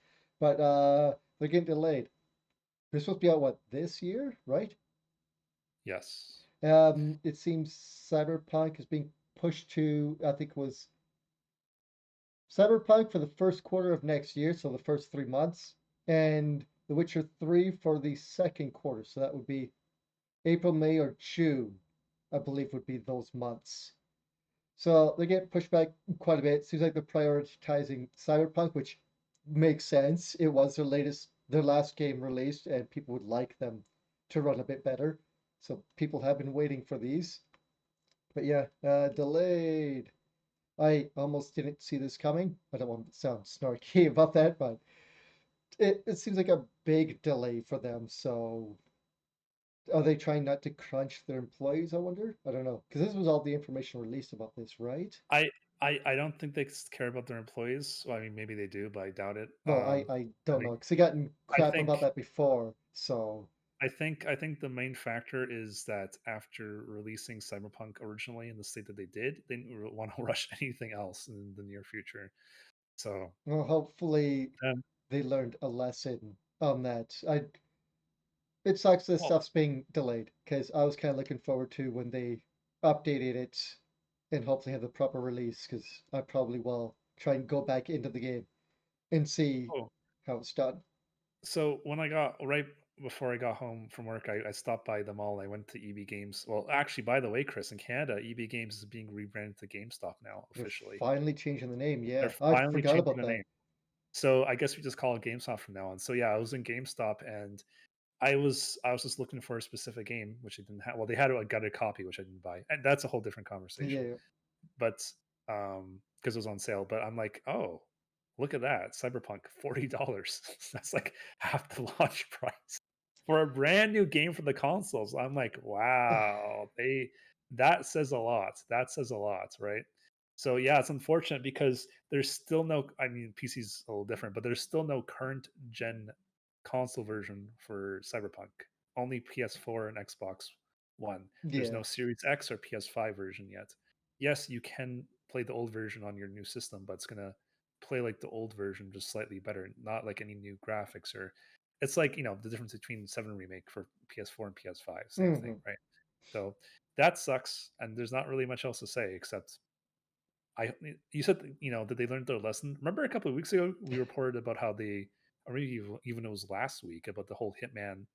But they're getting delayed. They're supposed to be out what this year, right? Yes. It seems Cyberpunk is being pushed to I think it was Cyberpunk for the first quarter of next year, so the first 3 months, and The Witcher 3 for the second quarter. So that would be April, May, or June, I believe would be those months. So they get pushed back quite a bit. Seems like they're prioritizing Cyberpunk, which makes sense. It was their last game released, and people would like them to run a bit better. So people have been waiting for these. But yeah, delayed. I almost didn't see this coming. I don't want to sound snarky about that, but it seems like a big delay for them. So are they trying not to crunch their employees, I wonder? I don't know. Because this was all the information released about this, right? I I don't think they care about their employees. Well, I mean, maybe they do, but I doubt it. Well, I I don't know. think Because I gotten I crap about think that before. So, I think the main factor is that after releasing Cyberpunk originally in the state that they did, they didn't want to rush anything else in the near future. So, well, hopefully um, they learned a lesson on that. It sucks this well, stuff's being delayed because I was kind of looking forward to when they updated it and hopefully have the proper release because I probably will try and go back into the game and see oh, how it's done. so when I got right before I got home from work, I stopped by the mall. I went to EB Games. Well, actually, by the way, Chris, in Canada, EB Games is being rebranded to GameStop now They're officially. finally changing the name. They're Yeah, I finally forgot changing about the that. name. So I guess we just call it GameStop from now on. So yeah, I was in GameStop, and I was just looking for a specific game which they didn't have. Well, they had a gutted copy which I didn't buy, and that's a whole different conversation. Yeah, But because it was on sale, but I'm like, oh, look at that, Cyberpunk, $40. That's like half the launch price for a brand new game for the consoles. I'm like, wow, that says a lot. That says a lot, right? So yeah, it's unfortunate because there's still no. I mean, PC's a little different, but there's still no current gen console version for Cyberpunk. Only PS4 and Xbox One. There's Yeah. no Series X or PS5 version yet. Yes, you can play the old version on your new system, but it's gonna play like the old version, just slightly better. Not like any new graphics or. It's like the difference between Seven Remake for PS4 and PS5. Same thing, Hmm. right? So that sucks, and there's not really much else to say except you said that they learned their lesson. Remember a couple of weeks ago we reported about how they, or maybe even it was last week, about the whole Hitman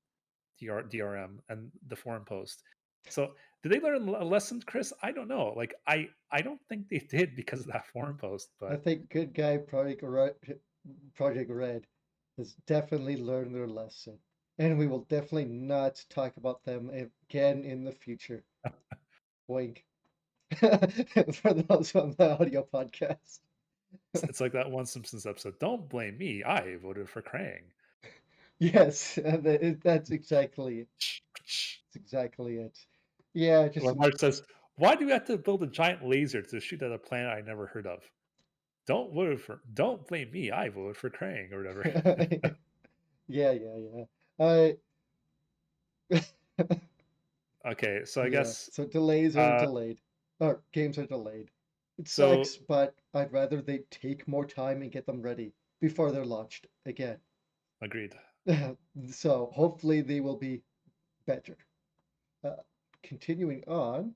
DRM and the forum post. So did they learn a lesson, Chris? I don't know. Like I don't think they did because of that forum post, I but think good guy Project Red has definitely learned their lesson, and we will definitely not talk about them again in the future. Wink. For those on the audio podcast. it's like that one Simpsons episode. Don't blame me. I voted for Krang. Yes, that's exactly it. That's exactly it. Yeah, just Or Mark says, "Why do we have to build a giant laser to shoot at a planet I never heard of?" Don't blame me. I voted for Krang or whatever. yeah, yeah, yeah. I Okay, so I yeah. guess So delays are uh delayed, or games are delayed. It so sucks, but I'd rather they take more time and get them ready before they're launched again. agreed. So hopefully they will be better. Uh, Continuing on,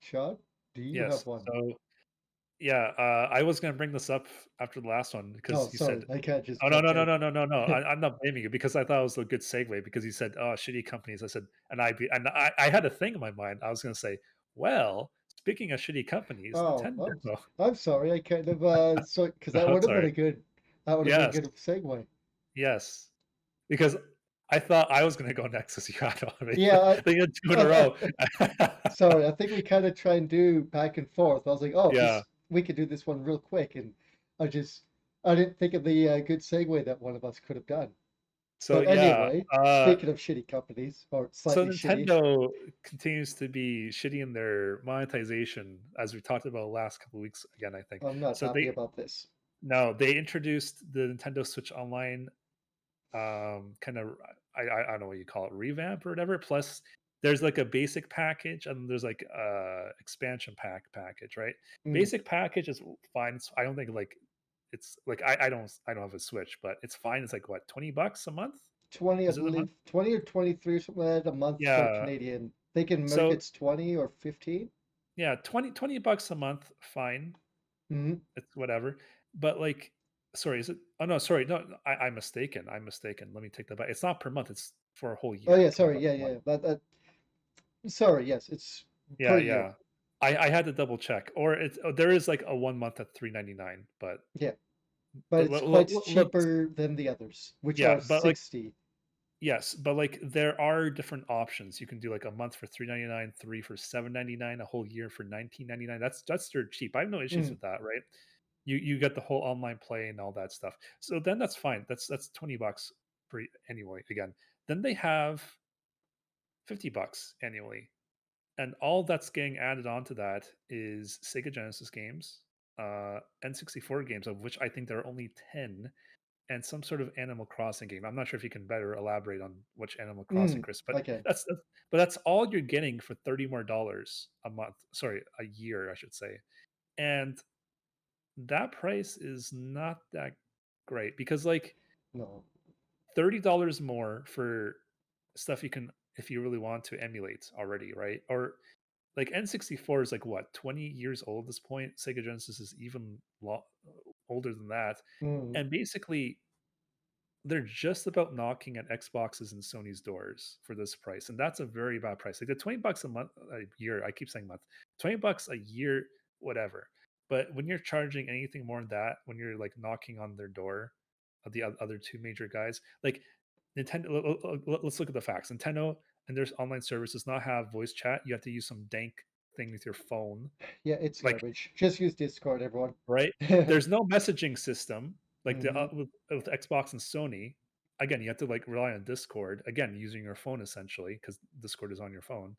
Shawn, do you have Yes. one? So yeah, I was gonna bring this up after the last one Oh, because you said, sorry, I can't just "Oh no, jump no, no, in. no, no, no, no." I'm not blaming you because I thought it was a good segue because you said, "Oh, shitty companies." I said, and I had a thing in my mind. I was gonna say, well, speaking of shitty companies, Oh, Nintendo. I'm sorry. I kind of so because that No, would have been sorry. a good that would have been a Yes, good segue. yes. Because I thought I was gonna go next as you had already. Yeah, They had 2 in a row. sorry. I think we kind of try and do back and forth. I was like, oh, Yeah. this we could do this one real quick, and I just I didn't think of the good segue that one of us could have done. So, But yeah, anyway, speaking of shitty companies or so slightly shitty, Nintendo continues to be shitty in their monetization, as we talked about last couple of weeks again, I think. I'm not So happy about this. they introduced the Nintendo Switch Online, kind of, I don't know what you call it, revamp or whatever. Plus, there's like a basic package and there's like expansion package, right? Mm, Basic package is fine. I don't think like it's like I don't have a Switch, but it's fine. It's like what, $20 a month? 20, I Is it a month? believe, 20 or 23 or something like that a month for Yeah. Canadian. They can make So it's 20 or 15. yeah, $20 a month, fine. Hmm. It's whatever. But like, sorry, is it? Oh no, sorry, no, I'm mistaken. I'm mistaken. Let me take that back. It's not per month. It's for a whole Oh year. yeah, Twenty sorry, bucks yeah, a month. yeah. That sorry, yes, it's Yeah, per year. yeah. I had to double check, or there is like a 1 month at 3.99, but Yeah, but but it's quite let's cheaper than the others, which yeah, are but like 60. yes, but like there are different options. You can do like a month for 3.99, three for 7.99, a whole year for 19.99. That's dirt cheap. I have no issues Mm, with that, right? You get the whole online play and all that stuff. So then that's fine. That's $20 for annually again. Then they have $50 annually. And all that's getting added onto that is Sega Genesis games, N64 games, of which I think there are only 10, and some sort of Animal Crossing game. I'm not sure if you can better elaborate on which Animal Crossing, Chris, but okay. that's all you're getting for $30 more a month. Sorry, a year, I should say. And that price is not that great because like No. $30 more for stuff you can, if you really want to emulate already, right? Or like N64 is like what, 20 years old at this point. Sega Genesis is even older than that. Mm, And basically they're just about knocking at Xboxes and Sony's doors for this price. And that's a very bad price. Like the $20 a month, a year, I keep saying month, $20 a year, whatever. But when you're charging anything more than that, when you're like knocking on their door, of the other two major guys, like Nintendo, let's look at the facts. Nintendo and their online service does not have voice chat. You have to use some dank thing with your phone. yeah, it's Like, garbage. Just use Discord, everyone. right? There's no messaging system like the Hmm. with Xbox and Sony. Again, you have to like rely on Discord. Again, using your phone essentially because Discord is on your phone.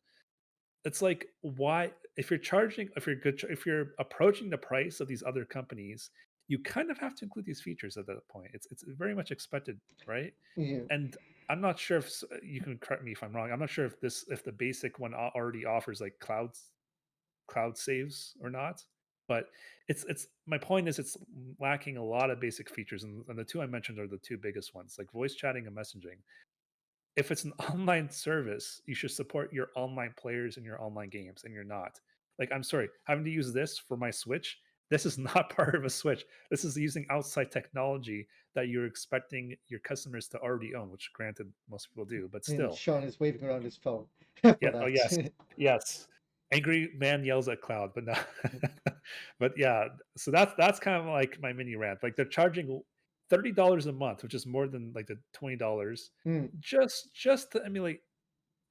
it's like, why, if you're charging, if you're approaching the price of these other companies, you kind of have to include these features at that point. It's very much expected, right? Yeah. And I'm not sure if you can correct me if I'm wrong. I'm not sure if if the basic one already offers like cloud saves or not. But it's my point is it's lacking a lot of basic features, and the two I mentioned are the two biggest ones, like voice chatting and messaging. If it's an online service, you should support your online players and your online games, and you're not. Like, I'm sorry, having to use this for my Switch, this is not part of a Switch. This is using outside technology that you're expecting your customers to already own, which granted most people do, but And still. Shawn is waving around his phone for Yeah. Oh, that. yes. Yes. Angry man yells at cloud, but no. But yeah, so that's kind of like my mini rant. Like they're charging $30 a month, which is more than like the $20, Mm. just to emulate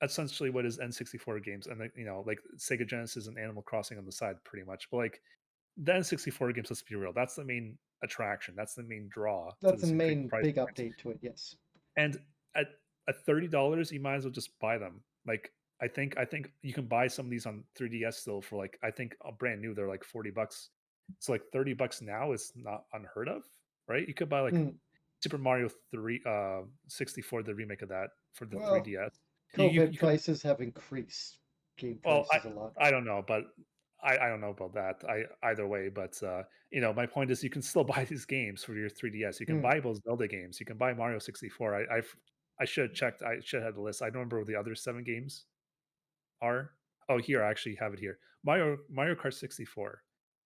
essentially what is N64 games, and like Sega Genesis and Animal Crossing on the side, pretty much. But like the N64 games, let's be real, that's the main attraction. That's the main draw to That's the this increased main price big point. update to it, yes. And at $30, you might as well just buy them. Like I think you can buy some of these on 3DS still for like, I think brand new they're like $40. So like $30 now is not unheard of, right? You could buy like Mm. Super Mario 3 64, the remake of that for the Well, 3DS. COVID You could, prices have increased game well, prices a lot. I don't know, but I don't know about that. I either way, but my point is you can still buy these games for your 3DS. You can Mm. buy those Zelda games. You can buy Mario 64. I should have checked. I should have the list. I don't remember what the other 7 games are. Oh, here I actually have it here. Mario Kart 64.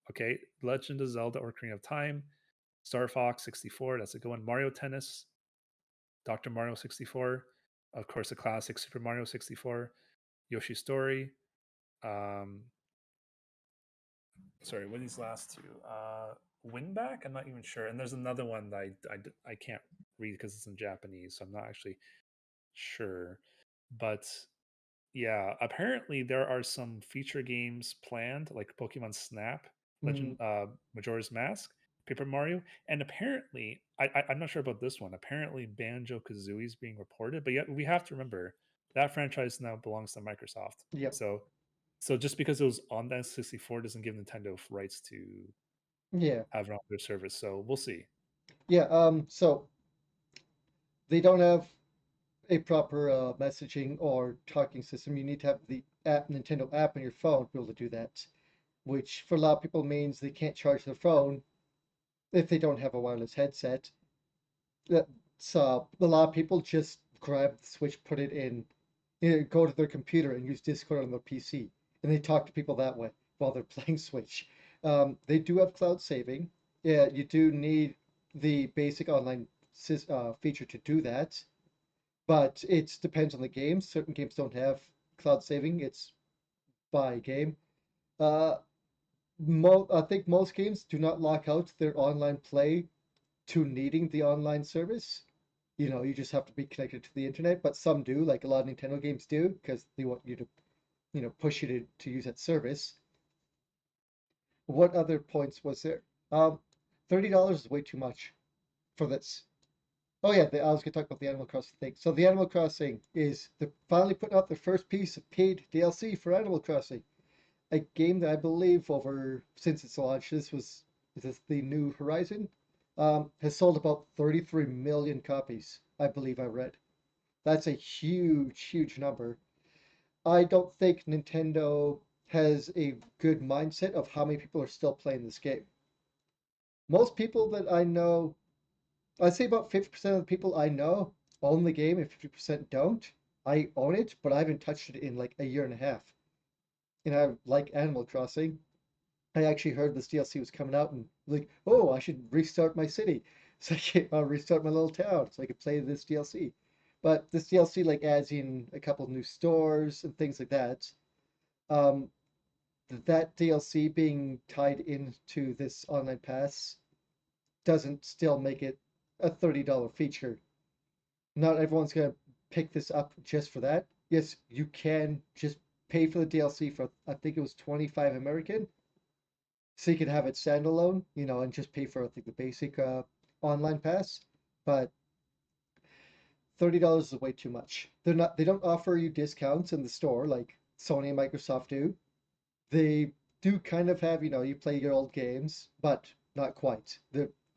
Okay, Legend of Zelda: Ocarina of Time, Star Fox 64. That's a good one. Mario Tennis, Doctor Mario 64. Of course, the classic Super Mario 64. Yoshi's Story. Um, Sorry, what are these last two? Winback? I'm not even sure. And there's another one that I can't read because it's in Japanese, so I'm not actually sure. But yeah, apparently there are some feature games planned, like Pokemon Snap, Mm. Majora's Mask, Paper Mario, and apparently I'm not sure about this one. Apparently Banjo Kazooie is being reported, but yet we have to remember that franchise now belongs to Microsoft. Yep. So just because it was on the N64 doesn't give Nintendo rights to Yeah. have it on their service. So we'll see. Yeah. So they don't have a proper messaging or talking system. You need to have the app, Nintendo app on your phone to be able to do that, which for a lot of people means they can't charge their phone if they don't have a wireless headset. So a lot of people just grab the Switch, put it in, go to their computer and use Discord on their PC, and they talk to people that way while they're playing Switch. They do have cloud saving. Yeah, you do need the basic online feature to do that, but it depends on the game. Certain games don't have cloud saving. It's by game. Uh, I think most games do not lock out their online play to needing the online service. You just have to be connected to the internet, but some do, like a lot of Nintendo games do, because they want you to, push you to use that service. What other points was there? $30 is way too much for this. Oh yeah, I was gonna talk about the Animal Crossing thing. So the Animal Crossing is they're finally putting out the first piece of paid DLC for Animal Crossing, a game that I believe over since its launch, is this the New Horizon, has sold about 33 million copies. I believe I read. That's a huge, huge number. I don't think Nintendo has a good mindset of how many people are still playing this game. Most people that I know, I'd say about 50% of the people I know own the game and 50% don't. I own it, but I haven't touched it in like a year and a half. And I like Animal Crossing. I actually heard this DLC was coming out and like, oh, I should restart my city. So I can restart my little town so I could play this DLC. But this DLC like adds in a couple of new stores and things like that. Um, that DLC being tied into this online pass doesn't still make it a $30 feature. Not everyone's gonna pick this up just for that. Yes, you can just pay for the DLC for I think it was 25 American, so you can have it standalone, and just pay for I think the basic online pass. But $30 is way too much. They don't offer you discounts in the store like Sony and Microsoft do. They do kind of have, you play your old games, but not quite.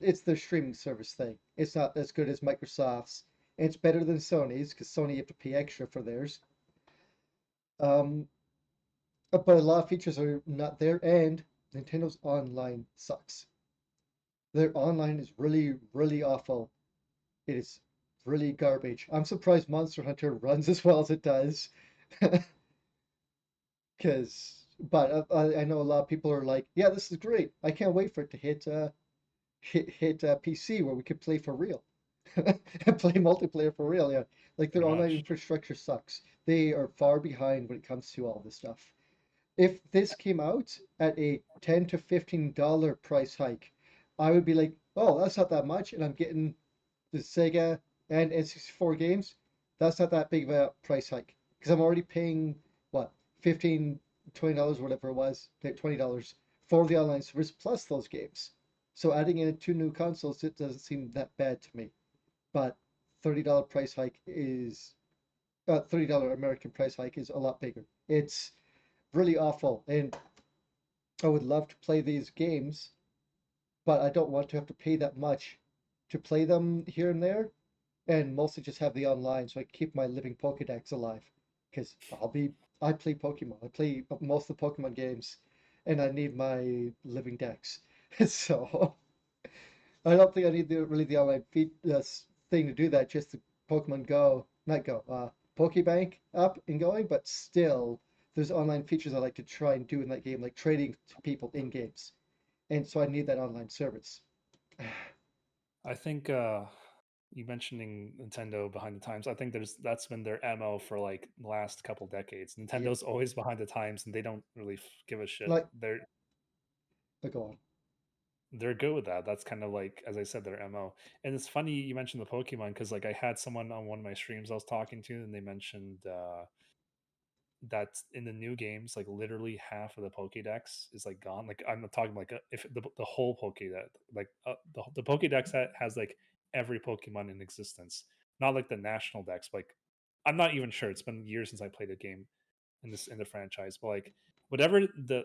It's the streaming service thing. It's not as good as Microsoft's. And it's better than Sony's because Sony you have to pay extra for theirs. Um, but a lot of features are not there, and Nintendo's online sucks. Their online is really, really awful. It is really garbage. I'm surprised Monster Hunter runs as well as it does. But I know a lot of people are like, yeah, this is great. I can't wait for it to hit PC where we could play for real and play multiplayer for real. Yeah, like their Pretty online much. infrastructure sucks. They are far behind when it comes to all this stuff. If this came out at a $10 to $15 price hike, I would be like, oh, that's not that much, and I'm getting the Sega and N64 games. That's not that big of a price hike because I'm already paying what 15, $20, whatever it was, $20 for the online service plus those games. So adding in two new consoles, it doesn't seem that bad to me. But $30 price hike is $30 American price hike is a lot bigger. It's really awful, and I would love to play these games, but I don't want to have to pay that much to play them here and there, and mostly just have the online so I keep my living Pokedex alive. Because I play Pokemon. I play most of the Pokemon games, and I need my living dex. So I don't think I need the online thing to do that. Just the Pokemon Go, not Go, Pokebank up and going. But still, there's online features I like to try and do in that game, like trading to people in games, and so I need that online service. I think you mentioning Nintendo behind the times. I think that's been their MO for like the last couple decades. Yeah, Nintendo's always behind the times, and they don't really give a shit. like They're go on. they're good with that. That's kind of like, as I said, their MO. And it's funny you mentioned the Pokemon because like I had someone on one of my streams I was talking to, and they mentioned that in the new games, like literally half of the Pokédex is like gone. Like I'm not talking like if the whole Pokédex, like the Pokédex has like every Pokemon in existence, not like the national dex. Like I'm not even sure. It's been years since I played a game in the franchise, but like whatever the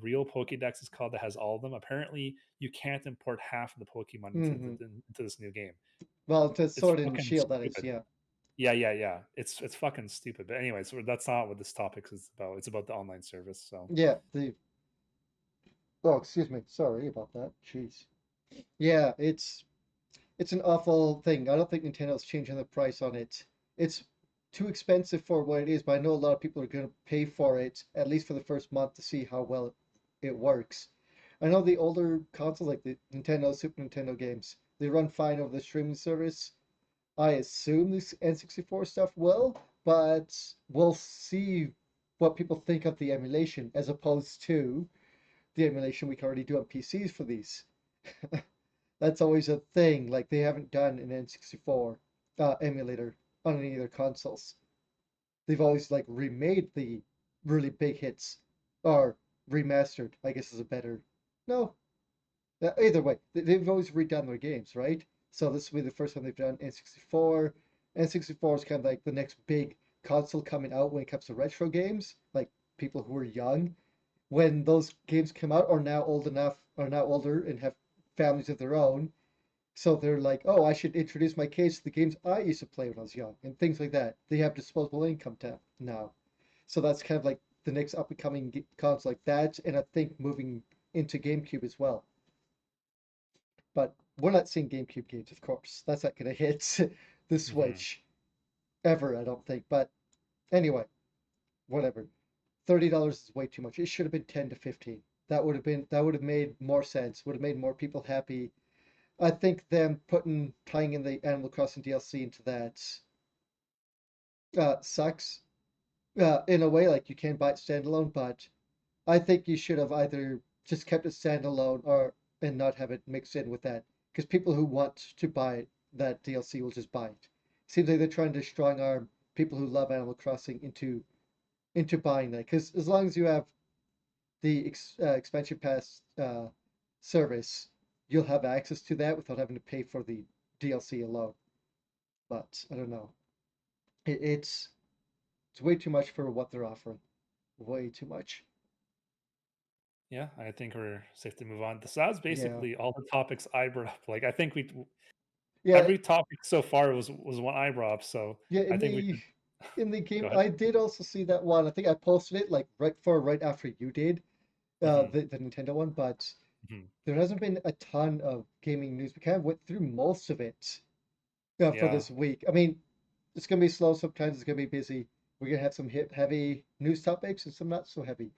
real Pokédex is called that has all of them. Apparently, you can't import half of the Pokemon Hmm. into this new game. Well, to It's Sword and fucking Shield, that is, stupid. yeah. Yeah. It's fucking stupid. But anyways, that's not what this topic is about. It's about the online service. So Yeah, oh, excuse me. Sorry about that. Jeez. Yeah, it's an awful thing. I don't think Nintendo's changing the price on it. It's too expensive for what it is, but I know a lot of people are going to pay for it, at least for the first month, to see how well it works. I know the older consoles, like the Nintendo, Super Nintendo games, they run fine over the streaming service. I assume this N64 stuff will, but we'll see what people think of the emulation as opposed to the emulation we can already do on PCs for these. That's always a thing. Like they haven't done an N64 emulator on any of their consoles. They've always like remade the really big hits or remastered, I guess is a better. No, either way, they've always redone their games, right? So this will be the first time they've done N64. N64 is kind of like the next big console coming out when it comes to retro games. Like people who are young when those games come out are now old enough, are now older and have families of their own. So they're like, oh, I should introduce my kids to the games I used to play when I was young and things like that. They have disposable income now. So that's kind of like the next up and coming console like that. And I think moving into GameCube as well. But we're not seeing GameCube games, of course. That's not going to hit the mhm. Switch ever, I don't think. But anyway, whatever. $30 is way too much. It should have been 10 to 15. That would have made more sense. Would have made more people happy. I think them tying in the Animal Crossing DLC into that sucks. In a way, like you can buy it standalone, but I think you should have either just kept it standalone or and not have it mixed in with that. Because people who want to buy that DLC will just buy it. Seems like they're trying to strong arm people who love Animal Crossing into buying that. Because as long as you have the expansion pass service, you'll have access to that without having to pay for the DLC alone. But I don't know. It's It's way too much for what they're offering. Way too much. Yeah, I think we're safe to move on. So that was Yeah. basically all the topics I brought up. Like I think we Yeah. every topic so far was one I brought up. So Yeah. I In think we the should in the go game, ahead. I did also see that one. I think I posted it like right after you did, Hmm. the Nintendo one, but Hmm. there hasn't been a ton of gaming news. We kind of went through most of it for Yeah. this week. I mean, it's gonna be slow sometimes. It's gonna be busy. We're gonna have some heavy news topics and some not so heavy.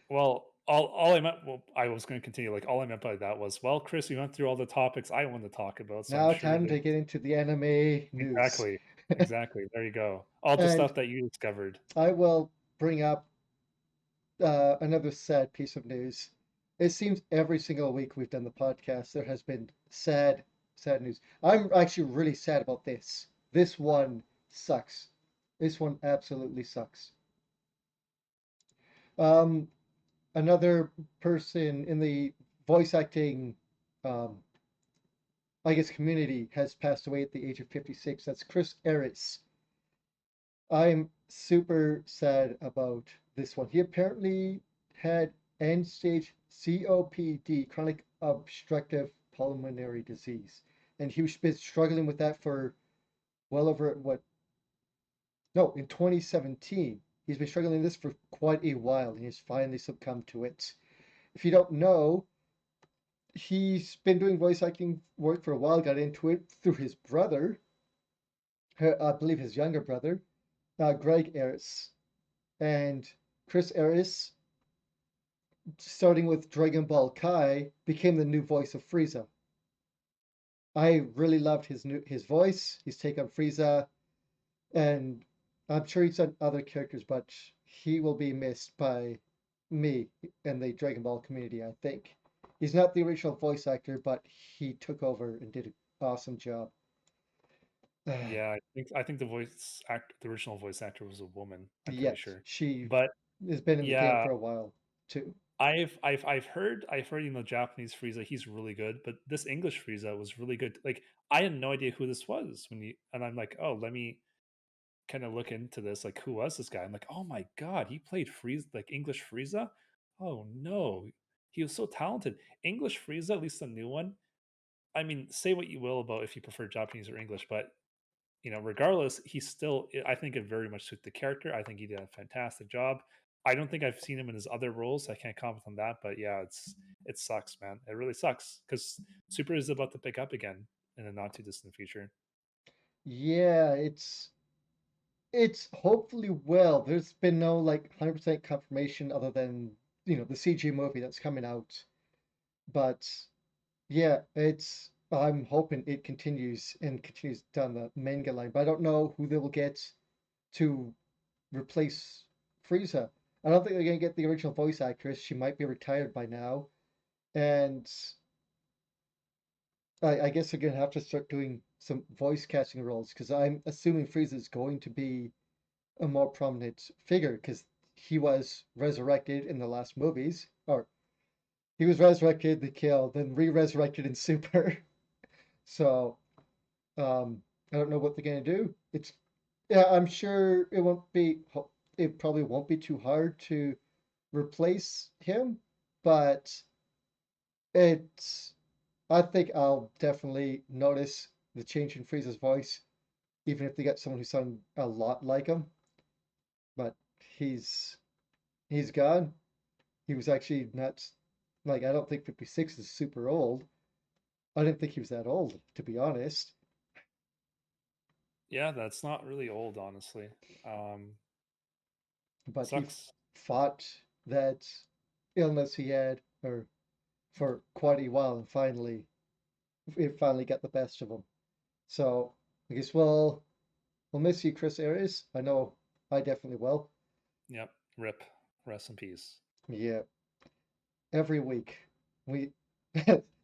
Well, all I meant. Well, I was going to continue. Like all I meant by that was, well, Chris, we went through all the topics I want to talk about. So I'm Now, sure time there's to get into the anime news, exactly, exactly. There you go. All the and stuff that you discovered. I will bring up another sad piece of news. It seems every single week we've done the podcast, there has been sad news. I'm actually really sad about this. This one sucks. This one absolutely sucks. Um, Another person in the voice acting, um, I guess, community has passed away at the age of 56. That's Chris Ayres. I'm super sad about this one. He apparently had end stage COPD, chronic obstructive pulmonary disease, and he's been struggling with that for well over what? No, in 2017. He's been struggling with this for quite a while, and he's finally succumbed to it. If you don't know, he's been doing voice acting work for a while, got into it through his brother, I believe his younger brother, Greg Ayres. And Chris Ayres, starting with Dragon Ball Kai, became the new voice of Frieza. I really loved his voice, his take on Frieza, and I'm sure he's done other characters, but he will be missed by me and the Dragon Ball community, I think. He's not the original voice actor, but he took over and did an awesome job. Yeah, I think the original voice actor was a woman. I'm pretty Yes, sure. she But has been in the game yeah, for a while too. I've heard the Japanese Frieza, he's really good, but this English Frieza was really good. Like I had no idea who this was and I'm like, oh, let me kind of look into this. Like, who was this guy? I'm like, oh my god, he played Frieza, like English Frieza. Oh no, he was so talented. English Frieza, at least the new one. I mean, say what you will about if you prefer Japanese or English, but regardless, he's still I think it very much suit the character. I think he did a fantastic job. I don't think I've seen him in his other roles. So I can't comment on that, but yeah, it sucks, man. It really sucks because Super is about to pick up again in the not too distant future. Yeah, it's hopefully well. There's been no like 100% confirmation other than, the CG movie that's coming out. But yeah, I'm hoping it continues and continues down the manga line. But I don't know who they will get to replace Frieza. I don't think they're gonna get the original voice actress. She might be retired by now. And I guess they're gonna have to start doing some voice casting roles because I'm assuming Frieza is going to be a more prominent figure because he was resurrected in the last movies, or he was resurrected, they killed, then re-resurrected in Super. So I don't know what they're gonna do. Yeah, I'm sure it probably won't be too hard to replace him, but it's I think I'll definitely notice the change in Frieza's voice, even if they get someone who sounds a lot like him. But he's he's gone. He was actually not like I don't think 56 is super old. I didn't think he was that old, to be honest. Yeah, that's not really old, honestly. Um, But he sucks. fought that illness he had or for quite a while and finally it finally got the best of him. So I guess we'll miss you, Chris Ayres. I know I definitely will. Yep. Rip. Rest in peace. Yeah, every week we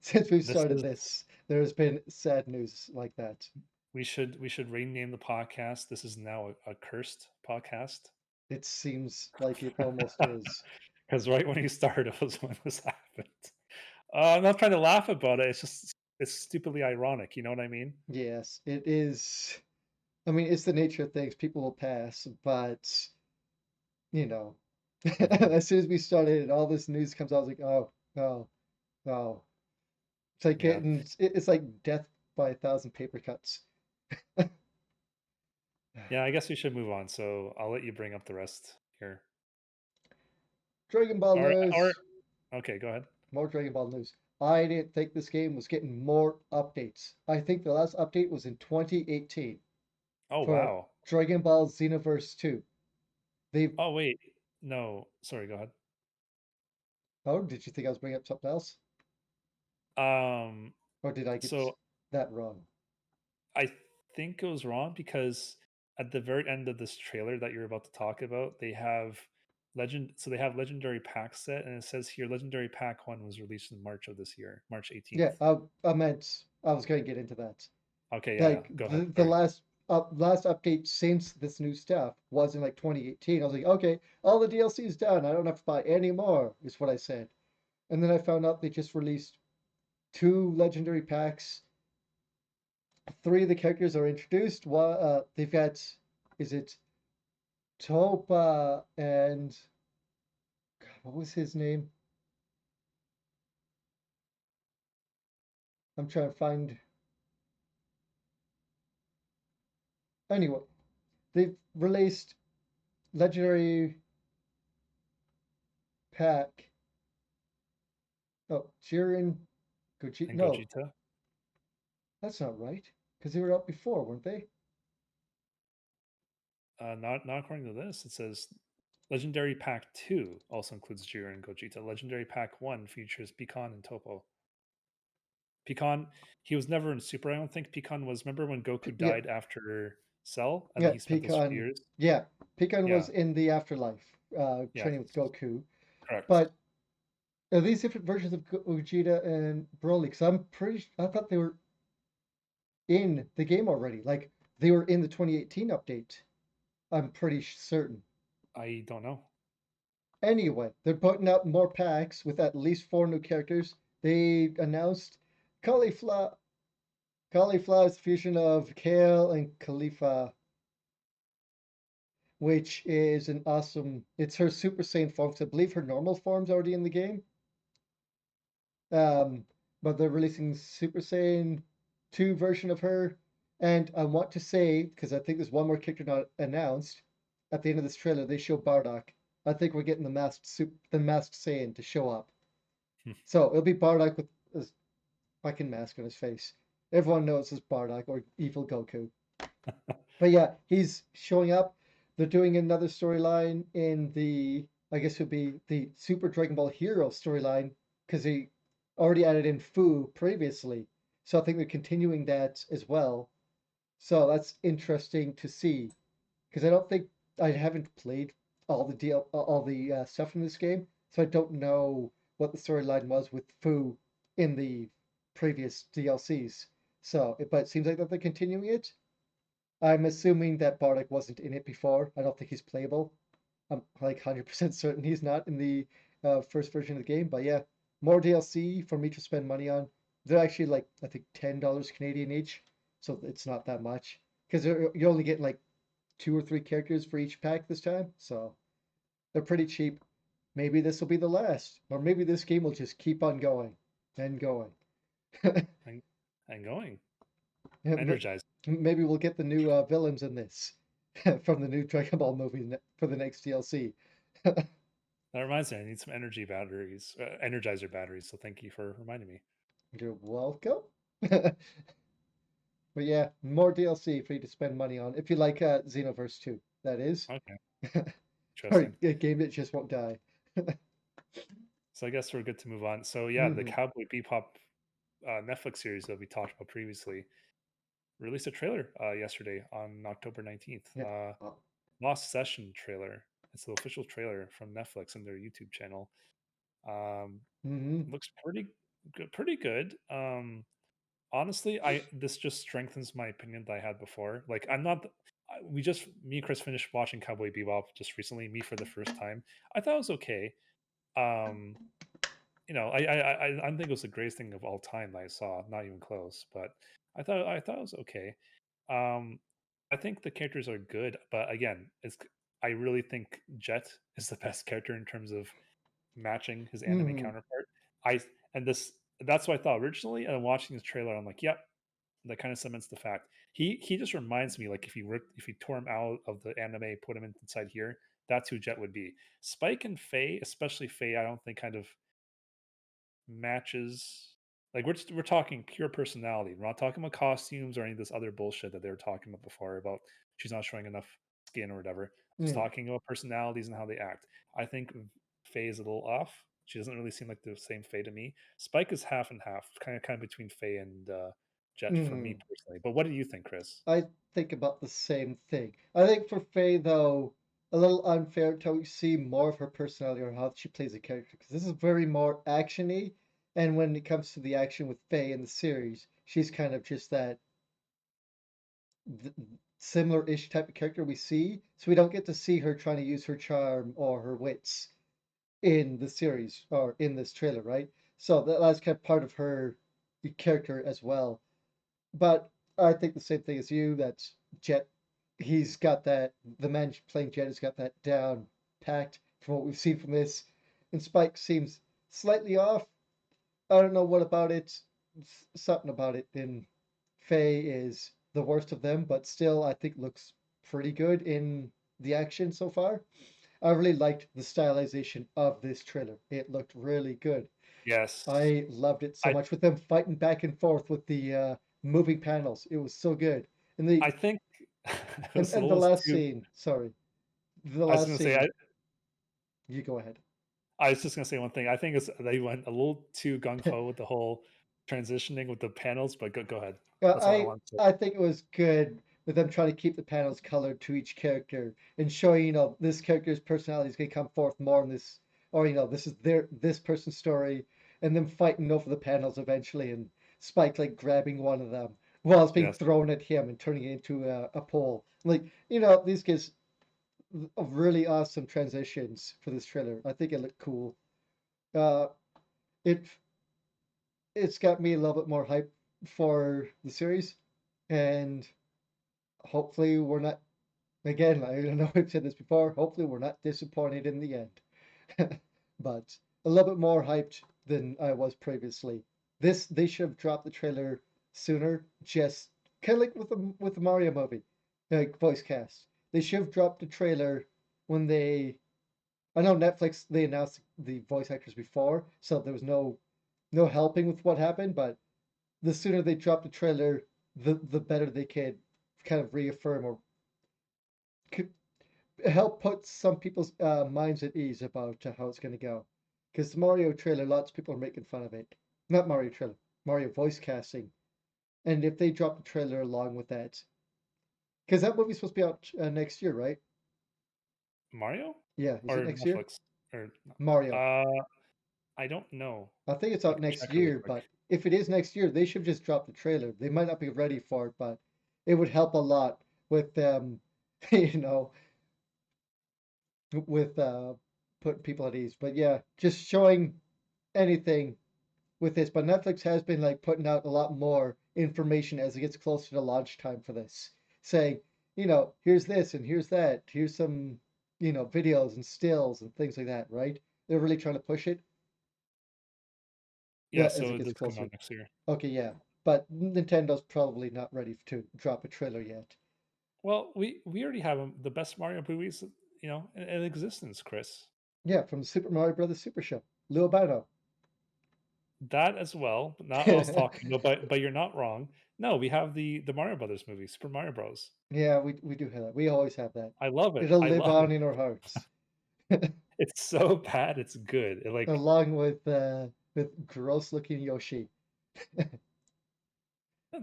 since we've This started is this, there's been sad news like that. we should rename the podcast. This is now a cursed podcast. It seems like it almost is. Because right when he started was when this happened. I'm not trying to laugh about it. It's stupidly ironic. You know what I mean? Yes, it is. I mean, it's the nature of things. People will pass, but you know, Hmm. as soon as we started and all this news comes out, I was like, oh, oh, oh. It's like Yeah, it's like death by 1,000 paper cuts. yeah. I guess we should move on. So I'll let you bring up the rest here. Dragon Ball Or news. okay, go ahead. More Dragon Ball news. I didn't think this game was getting more updates. I think the last update was in 2018 Oh for wow. Dragon Ball Xenoverse 2. They've Oh wait, no. Sorry, go ahead. Oh, did you think I was bringing up something else? Um, Or did I get so that wrong? I think it was wrong because at the very end of this trailer that you're about to talk about, they have legend. So they have legendary pack set, and it says here legendary pack one was released in March of this year, March Yeah, 18th. I meant I was going to get into that. Okay, yeah, yeah. Like Go ahead. the Sorry. last update since this new stuff was in like 2018. I was like, okay, all the DLC is done. I don't have to buy any more, is what I said. And then I found out they just released two legendary packs. Three of the characters are introduced. They've got, is it Topa and God, what was his name? I'm trying to find. Anyway, they've released legendary pack. Oh, Jiren, Gogeta. And No, Gogeta. that's not right. Because they were out before, weren't they? Not according to this. It says legendary pack two also includes Jiren and Gogeta. Legendary pack one features Pikan and Topo. Pikan, he was never in Super. I don't think Pikan was. Remember when Goku Yeah, died after Cell, and then yeah. he spent those few Pecan. years? Yeah, Pecan Yeah, was in the afterlife, yeah, training with Goku. correct. But are these different versions of Gogeta and Broly? Because I thought they were in the game already. Like they were in the 2018 update. I'm pretty certain. I don't know. Anyway, they're putting out more packs with at least four new characters. They announced Cauliflower. Cauliflower is the fusion of Kale and Khalifa, which is an awesome. It's her Super Saiyan form. 'Cause I believe her normal form's already in the game. Um, but they're releasing Super Saiyan 2 version of her. And I want to say, because I think there's one more character not announced, at the end of this trailer, they show Bardock. I think we're getting the masked Saiyan to show up. So it'll be Bardock with a fucking mask on his face. Everyone knows it's Bardock or Evil Goku. But yeah, he's showing up. They're doing another storyline in I guess it would be the Super Dragon Ball Hero storyline because they already added in Fu previously. So I think they're continuing that as well. So that's interesting to see because I haven't played all the stuff in this game, so I don't know what the storyline was with Fu in the previous DLCs. But it seems like that they're continuing it. I'm assuming that Bardock wasn't in it before. I don't think he's playable. I'm like 100% certain he's not in the first version of the game. But yeah, more DLC for me to spend money on. They're actually like, I think $10 Canadian each. So it's not that much. Because you only get like two or three characters for each pack this time. So they're pretty cheap. Maybe this will be the last. Or maybe this game will just keep on going and going. And, and going. Yeah, Energized. maybe we'll get the new villains in this from the new Dragon Ball movie for the next DLC. That reminds me, I need some energy batteries, energizer batteries. So thank you for reminding me. You're welcome. But yeah, more DLC for you to spend money on if you like Xenoverse 2, that is. Okay, Or interesting. a game that just won't die. So I guess we're good to move on. So yeah, the Hmm. Cowboy Bebop Netflix series that we talked about previously released a trailer yesterday on October 19th. Yeah. Oh. Lost Session trailer. It's the official trailer from Netflix and their YouTube channel. Um, Hmm. looks pretty good. Honestly, I this just strengthens my opinion that I had before. Like I'm not. We just me and Chris finished watching Cowboy Bebop just recently. Me for the first time. I thought it was okay. Um, I think it was the greatest thing of all time that I saw. Not even close, but I thought it was okay. Um, I think the characters are good, but again, I really think Jet is the best character in terms of matching his anime Hmm. counterpart. I and this that's what I thought originally, and watching this trailer, I'm like, yep, that kind of cements the fact. He just reminds me like if you tore him out of the anime, put him inside here, that's who Jet would be. Spike and Faye, especially Faye, I don't think kind of matches. Like we're talking pure personality. We're not talking about costumes or any of this other bullshit that they were talking about before about she's not showing enough skin or whatever. Just Yeah. talking about personalities and how they act. I think Faye is a little off. She doesn't really seem like the same Faye to me. Spike is half and half, kind of between Faye and Jet for me Hmm. personally. But what do you think, Chris? I think about the same thing. I think for Faye, though, a little unfair to see more of her personality or how she plays a character, because this is very more actiony. And when it comes to the action with Faye in the series, she's kind of just that similar-ish type of character we see. So we don't get to see her trying to use her charm or her wits in the series or in this trailer, right? So that's kind of part of her character as well. But I think the same thing as you. That Jet, he's got that. The man playing Jet has got that down packed from what we've seen from this. And Spike seems slightly off. I don't know what about it. Something about it in Faye is the worst of them, but still I think looks pretty good in the action so far. I really liked the stylization of this trailer. It looked really good. Yes, I loved it so I much with them fighting back and forth with the moving panels. It was so good. And the I think it and, was a and the little last too. scene, sorry, the I was last gonna say scene. You go ahead. I was just gonna say one thing. I think it's they went a little too gung ho with the whole transitioning with the panels, but go ahead. Uh, That's all I I wanted to say. I think it was good with them trying to keep the panels colored to each character and showing, this character's personality is going to come forth more in this, or this is this person's story, and them fighting over the panels eventually, and Spike like grabbing one of them while it's being Yes. thrown at him and turning it into a pole. Like, these guys of really awesome transitions for this trailer. I think it looked cool. Uh, it it's got me a little bit more hype for the series, and hopefully we're not. Again, I know I've said this before. Hopefully we're not disappointed in the end, but a little bit more hyped than I was previously. This they should have dropped the trailer sooner. Just kind of like with the Mario movie, like voice cast. They should have dropped the trailer when they. I know Netflix they announced the voice actors before, so there was no helping with what happened. But the sooner they drop the trailer, the better they could kind of reaffirm or could help put some people's minds at ease about how it's going to go. Because the Mario trailer, lots of people are making fun of it. Not Mario trailer, Mario voice casting. And if they drop the trailer along with that, because that movie's supposed to be out next year, right? Mario Yeah, is it or next year? Netflix or Mario. uh I don't know. I think it's I out can next check really year, quick. but if it is next year, they should just drop the trailer. They might not be ready for it, but it would help a lot with them, you know, with putting people at ease. But yeah, just showing anything with this. But Netflix has been like putting out a lot more information as it gets closer to launch time for this, saying, here's this and here's that, here's some, videos and stills and things like that, right? They're really trying to push it Yeah, as it so it gets does come closer. out next year. Okay, yeah. But Nintendo's probably not ready to drop a trailer yet. Well, we already have 'em the best Mario movies, in existence, Chris. Yeah, from the Super Mario Brothers Super Show. Lou Albano. That as well, but not what I was talking about, but you're not wrong. No, we have the Mario Brothers movie, Super Mario Bros. Yeah, we do have that. We always have that. I love it. It'll I live love on it. in our hearts. It's so bad, it's good. Along with gross looking Yoshi.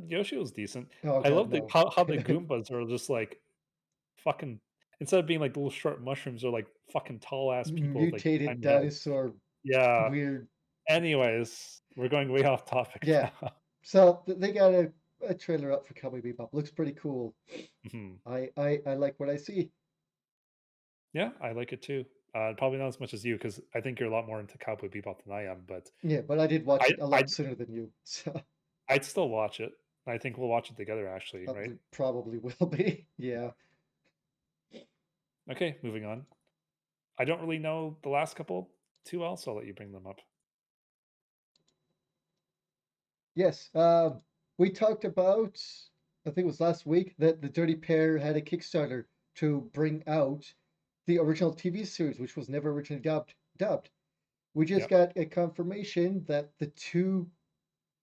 Yoshi was decent. Oh I god, love the no. how the Goombas are just like fucking instead of being like little short mushrooms, they're like fucking tall ass people with like Mutated tiny heads. dinosaur Yeah. weird. Anyways, we're going way off topic Yeah. now. So they got a trailer up for Cowboy Bebop. Looks pretty cool. Mhm. I like what I see. Yeah, I like it too. Probably not as much as you because I think you're a lot more into Cowboy Bebop than I am, but Yeah, but I did watch I it a I'd lot sooner than you. So I'd still watch it. I think we'll watch it together actually, right? it probably will be. Yeah. Okay, moving on. I don't really know the last couple too well, so I'll let you bring them up. Yes, we talked about, I think it was last week, that the Dirty Pair had a Kickstarter to bring out the original TV series, which was never originally dubbed. We just Yep. got a confirmation that the two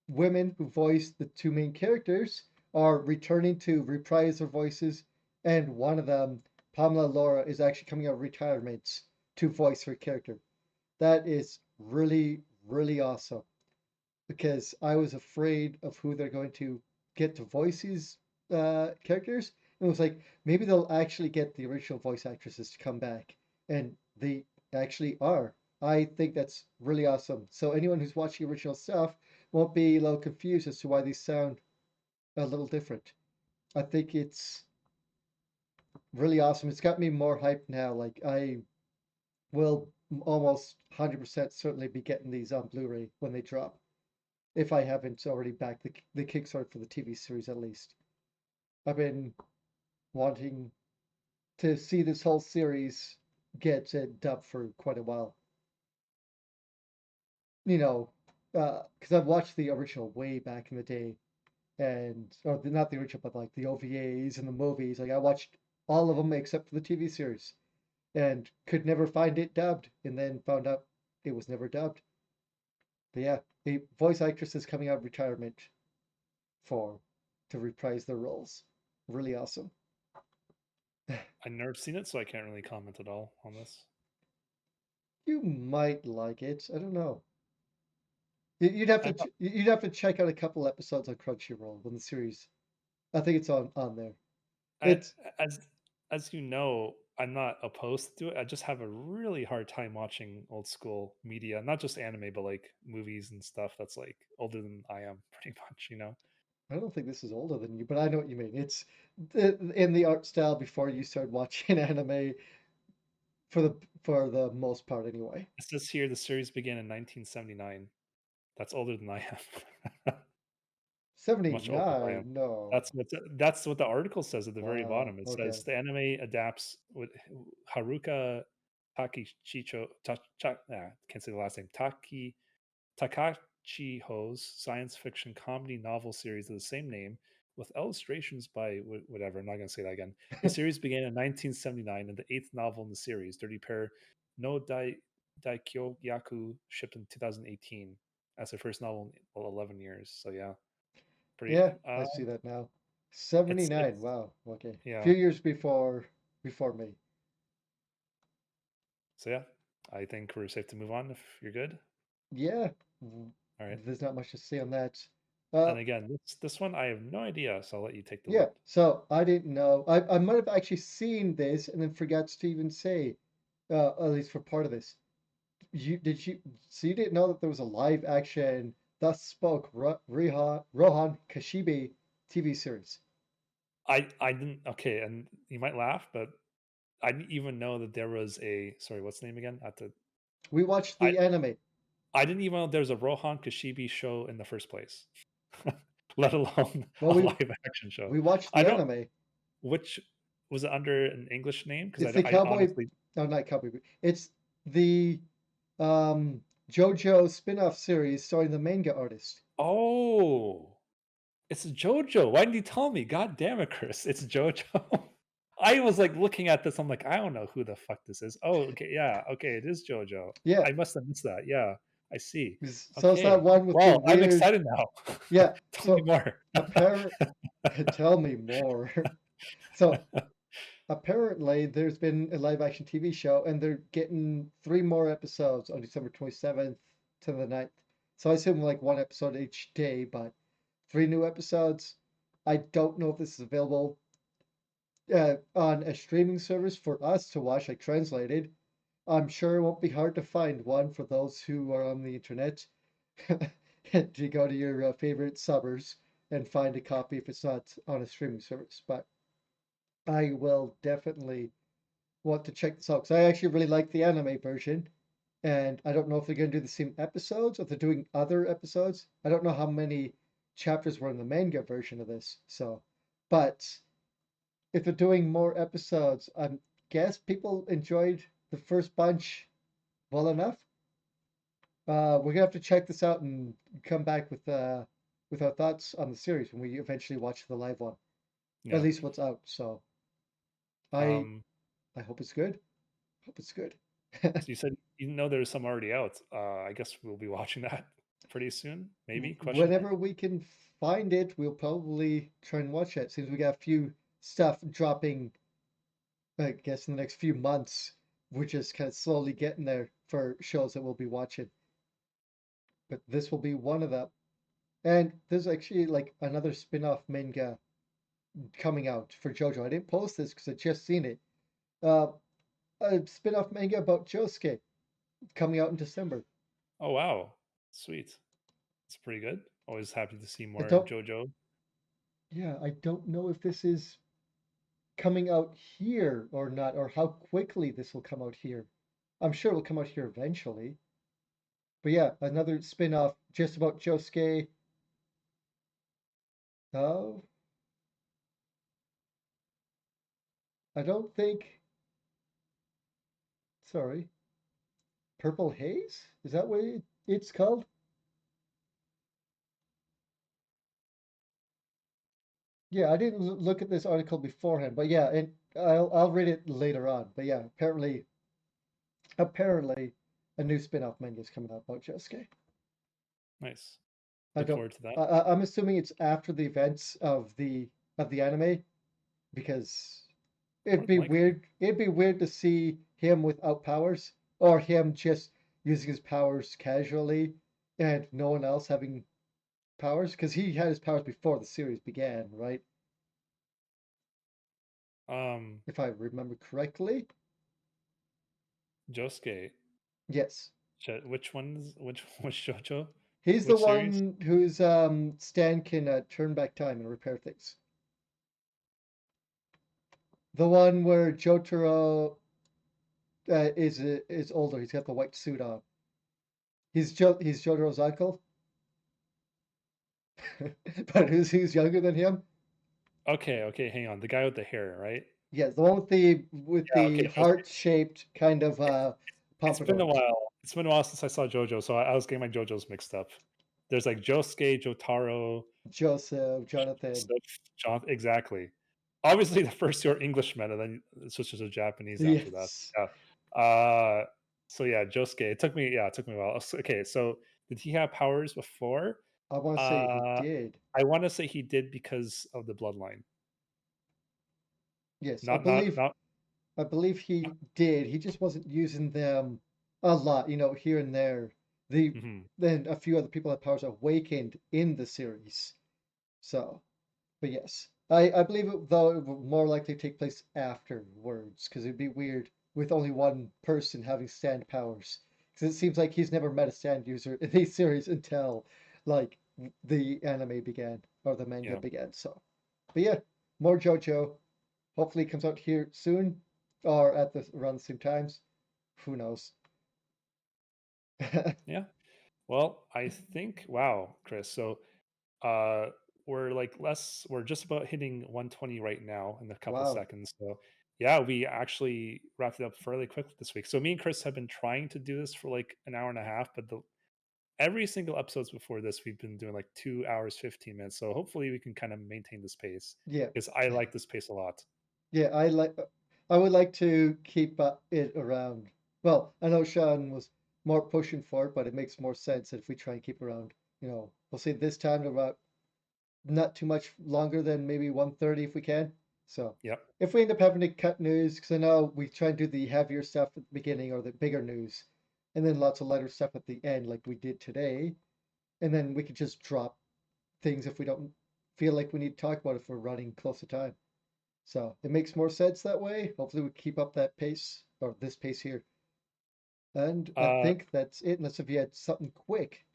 women who voiced the two main characters are returning to reprise their voices, and one of them, Pamela Laura, is actually coming out of retirement to voice her character. That is really, really awesome because I was afraid of who they're going to get to voice these characters. And it was like, maybe they'll actually get the original voice actresses to come back. And they actually are. I think that's really awesome. So anyone who's watching original stuff won't be a little confused as to why these sound a little different. I think it's really awesome. It's got me more hyped now. Like I will almost 100% certainly be getting these on Blu-ray when they drop, if I haven't already backed the Kickstarter for the TV series at least. I've been wanting to see this whole series get dubbed for quite a while. You know, because I've watched the original way back in the day, and or not the original, but like the OVAs and the movies. Like I watched all of them except for the TV series, and could never find it dubbed, and then found out it was never dubbed. But yeah, the voice actress is coming out of retirement for to reprise their roles. Really awesome. I've never seen it, so I can't really comment at all on this. You might like it. I don't know. You'd have I to thought, you'd have to check out a couple episodes on Crunchyroll when the series. I think it's on there. I, It's as you know, I'm not opposed to it. I just have a really hard time watching old school media, not just anime, but like movies and stuff that's like older than I am, pretty much. You know, I don't think this is older than you, but I know what you mean. It's in the art style before you start watching anime for the most part anyway. it says here the series began in 1979. That's older than I am. Much older than I am. 79, no. That's what the article says at the very Wow. bottom. It Okay. says the anime adapts with Haruka Takichicho can't say the last name. Takachiho's science fiction comedy novel series of the same name with illustrations by whatever. I'm not going to say that again. The series began in 1979 and the eighth novel in the series, Dirty Pair no Daikyo shipped in 2018 as their first novel in 11 years. So yeah, pretty. Yeah, I see that now. 79. It's Wow. Okay. yeah. Few years before me. So yeah, I think we're safe to move on if you're good. Yeah. All right. There's not much to say on that. And again, this one I have no idea, so I'll let you take the Yeah, lead. so I didn't know. I might have actually seen this and then forgot to even say, at least for part of this. So you didn't know that there was a live action Thus Spoke Rohan Kashibi TV series. I didn't okay, and you might laugh, but I didn't even know that there was a sorry, what's the name again? At the We watched I the anime. I didn't even know there was a Rohan Kashibi show in the first place, let alone Well, a live action show. we watched I the don't anime. which was it under an English name? Because It's the I Cowboy, honestly no, not Cowboy. It's the JoJo spin-off series starring the manga artist. oh, it's JoJo. Why didn't you tell me? God damn it, Chris. It's JoJo. I was like looking at this. I'm like, I don't know who the fuck this is. Oh, okay. Yeah. Okay. It is JoJo. Yeah, I must have missed that. Yeah. I see. so it's that Okay. one with the Well, I'm weird. excited now. Yeah, Tell me so more. apparent. Tell me more. So apparently, there's been a live action TV show, and they're getting three more episodes on December 27th to the 9th. So I assume like one episode each day, but three new episodes. I don't know if this is available on a streaming service for us to watch, like translated. I'm sure it won't be hard to find one for those who are on the internet to go to your favorite subbers and find a copy if it's not on a streaming service. But I will definitely want to check this out because I actually really like the anime version. And I don't know if they're going to do the same episodes or if they're doing other episodes. I don't know how many chapters were in the manga version of this. So, but if they're doing more episodes, guess people enjoyed the first bunch well enough. We're gonna have to check this out and come back with our thoughts on the series when we eventually watch the live one. At Yeah. least what's out. So I Um, I hope it's good. Hope it's good. so you said you know there's some already out. I guess we'll be watching that pretty soon. Maybe? Question mark. Whenever we can find it, we'll probably try and watch it. Seems we got a few stuff dropping, I guess, in the next few months. We're just kind of slowly getting there for shows that we'll be watching. But this will be one of them. And there's actually like another spin-off manga coming out for JoJo. I didn't post this because I just seen it. Uh, a spin-off manga about Josuke coming out in December. Oh wow, sweet. It's pretty good. Always happy to see I more don't, JoJo. yeah, I don't know if this is coming out here or not, or how quickly this will come out here. I'm sure it will come out here eventually. But yeah, another spin-off just about Josuke. Oh, I don't think. Sorry, Purple Haze? Is that what it's called? Yeah, I didn't look at this article beforehand, but yeah, and I'll read it later on. But yeah, apparently, a new spin-off manga is coming out about Josuke. Nice. I Look don't. forward to that. I'm assuming it's after the events of the anime because More than likely. It'd be weird to see him without powers or him just using his powers casually and no one else having powers because he had his powers before the series began, right? Um, If I remember correctly. Josuke. Yes. Which one's which JoJo? He's the Which series? one whose Stan can turn back time and repair things. The one where Jotaro is older. He's got the white suit on. He's Jotaro's uncle, but who's younger than him? Okay, okay, hang on. The guy with the hair, right? Yes, the one with Yeah, okay, the Josuke. heart-shaped kind of It's been a pompadours. while. It's been a while since I saw JoJo, so I was getting my JoJos mixed up. There's like Josuke, Jotaro, Joseph, Jonathan. Joseph, John. Exactly. Obviously, the first two are Englishmen, and then it switches to Japanese after that. Yes, Yeah. So yeah, Josuke. It took me a while. Okay, so did he have powers before? I want to say he Uh, did. I want to say he did because of the bloodline. Yes, Not, not, not. I believe he did. He just wasn't using them a lot, here and there. The Mhm. Then a few other people had powers awakened in the series. So, but yes, I believe though it would more likely take place afterwards because it'd be weird with only one person having stand powers. Because it seems like he's never met a stand user in these series until like the anime began or the manga Yeah. began. So, but yeah, more JoJo. Hopefully, it comes out here soon or at the around the same times. Who knows? Yeah. Well, I think. Wow, Chris. So uh we're just about hitting 120 right now in a couple Wow. seconds. So yeah, we actually wrapped it up fairly quickly this week. So me and Chris have been trying to do this for like an hour and a half, but every single episodes before this we've been doing like 2 hours 15 minutes. So hopefully we can kind of maintain this pace Yeah. because I like this pace a lot. Yeah, I would like to keep it around. Well, I know Shawn was more pushing for it, but it makes more sense if we try and keep around, we'll say this time to about not too much longer than maybe 1:30 if we can. So Yep. if we end up having to cut news, because I know we try and do the heavier stuff at the beginning or the bigger news, and then lots of lighter stuff at the end, like we did today, and then we could just drop things if we don't feel like we need to talk about it if we're running close to time. So it makes more sense that way. Hopefully we keep up that pace or this pace here. And I Uh think that's it, unless if you had something quick.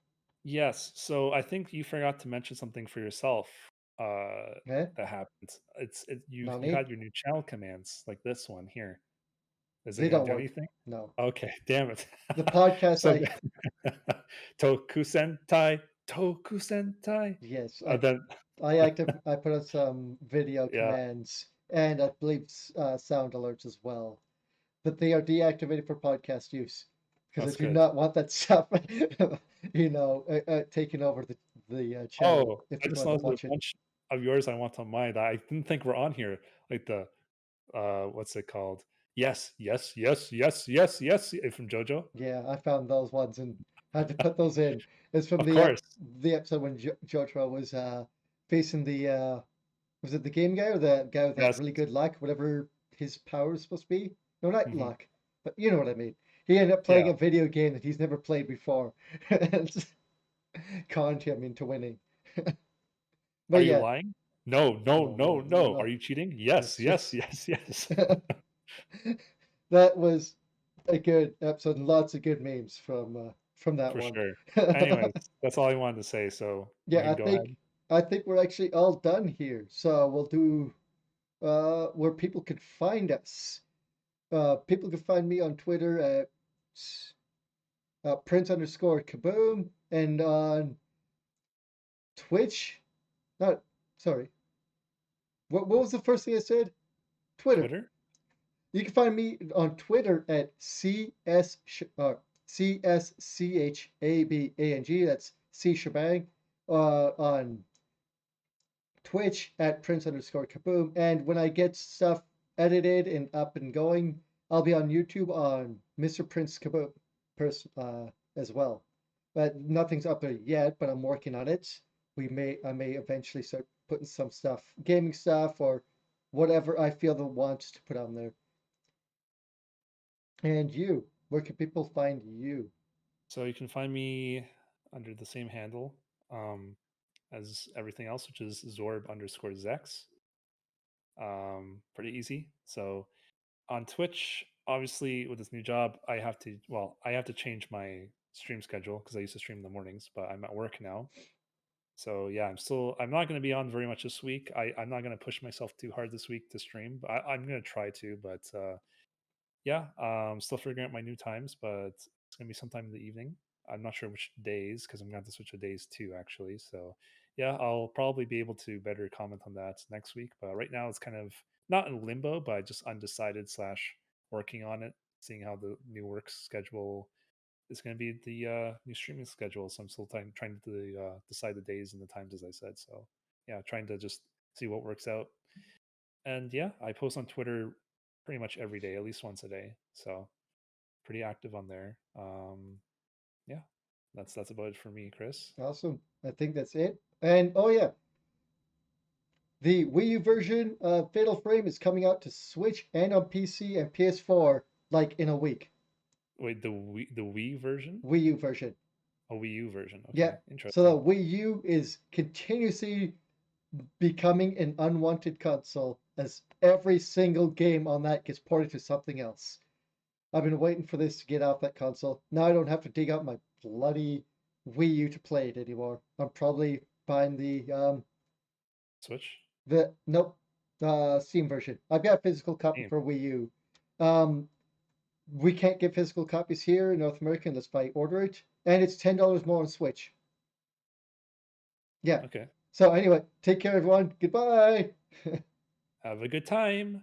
yes. So I think you forgot to mention something for yourself uh Eh? that happened. You Nani? had your new channel commands like this one here. Is it They gonna don't do work. anything? No. Okay, damn it. The podcast So I Tokusentai, Tokusentai. yes, Then I put on some video yeah, commands and I believe sound alerts as well. but they are deactivated for podcast use because I That's do good. not want that stuff, taking over the channel Oh, if I people just ever noticed a watch it. bunch of yours I want on mine that I didn't think were on here. Like the what's it called? Yes, yes, yes, yes, yes, yes, from JoJo. Yeah, I found those ones and had to put those in. It's from Of course. the episode when Joshua was facing the was it the game guy or the guy with that Yes. really good luck, whatever his power is supposed to be? No, not Hmm. luck, but you know what I mean. He ended up playing Yeah. a video game that he's never played before, and conned him into winning. Are But you yeah, lying? No, no, no, no, no, no, no. Are no. you cheating? Yes, It's yes, just yes, yes. that was a good episode and lots of good memes from that For one. sure. Anyways, that's all I wanted to say. So you Yeah, can go ahead. I think we're actually all done here. So we'll do where people could find us. People can find me on Twitter at Prince_Kaboom and on Twitch. Not sorry. What was the first thing I said? Twitter. Twitter? You can find me on Twitter at CSCHABANG. That's C Shebang. On Twitch at Prince_Kaboom. And when I get stuff edited and up and going, I'll be on YouTube on MrPrinceKaboom as well. But nothing's up there yet, but I'm working on it. I may eventually start putting some stuff, gaming stuff or whatever I feel the wants to put on there. And you, where can people find you? So you can find me under the same handle as everything else, which is Zorb_Zex. Pretty easy. So on Twitch, obviously with this new job, I have to change my stream schedule because I used to stream in the mornings, but I'm at work now. So yeah, I'm not going to be on very much this week. I'm not going to push myself too hard this week to stream, but I'm going to try to. But yeah, still figuring out my new times, but it's going to be sometime in the evening. I'm not sure which days because I'm going to have to switch to days too, actually. So yeah, I'll probably be able to better comment on that next week. But right now, it's kind of not in limbo, but just undecided slash working on it, seeing how the new work schedule is going to be the new streaming schedule. So I'm still trying to decide the days and the times, as I said. So yeah, trying to just see what works out. And yeah, I post on Twitter pretty much every day, at least once a day. So pretty active on there. Yeah, that's about it for me, Chris. Awesome. I think that's it. And oh yeah, the Wii U version of Fatal Frame is coming out to Switch and on PC and PS4 like in a week. Wait, the Wii version, Wii U version. a Wii U version. Yeah. Okay, So the interesting. Wii U is continuously becoming an unwanted console as every single game on that gets ported to something else. I've been waiting for this to get off that console. Now I don't have to dig out my bloody Wii U to play it anymore. I'm probably buying Switch. the nope, Steam version. I've got a physical copy Damn. for Wii U. Um, we can't get physical copies here in North America unless I order it, and it's $10 more on Switch. Yeah. Okay. So anyway, take care, everyone. Goodbye. Have a good time.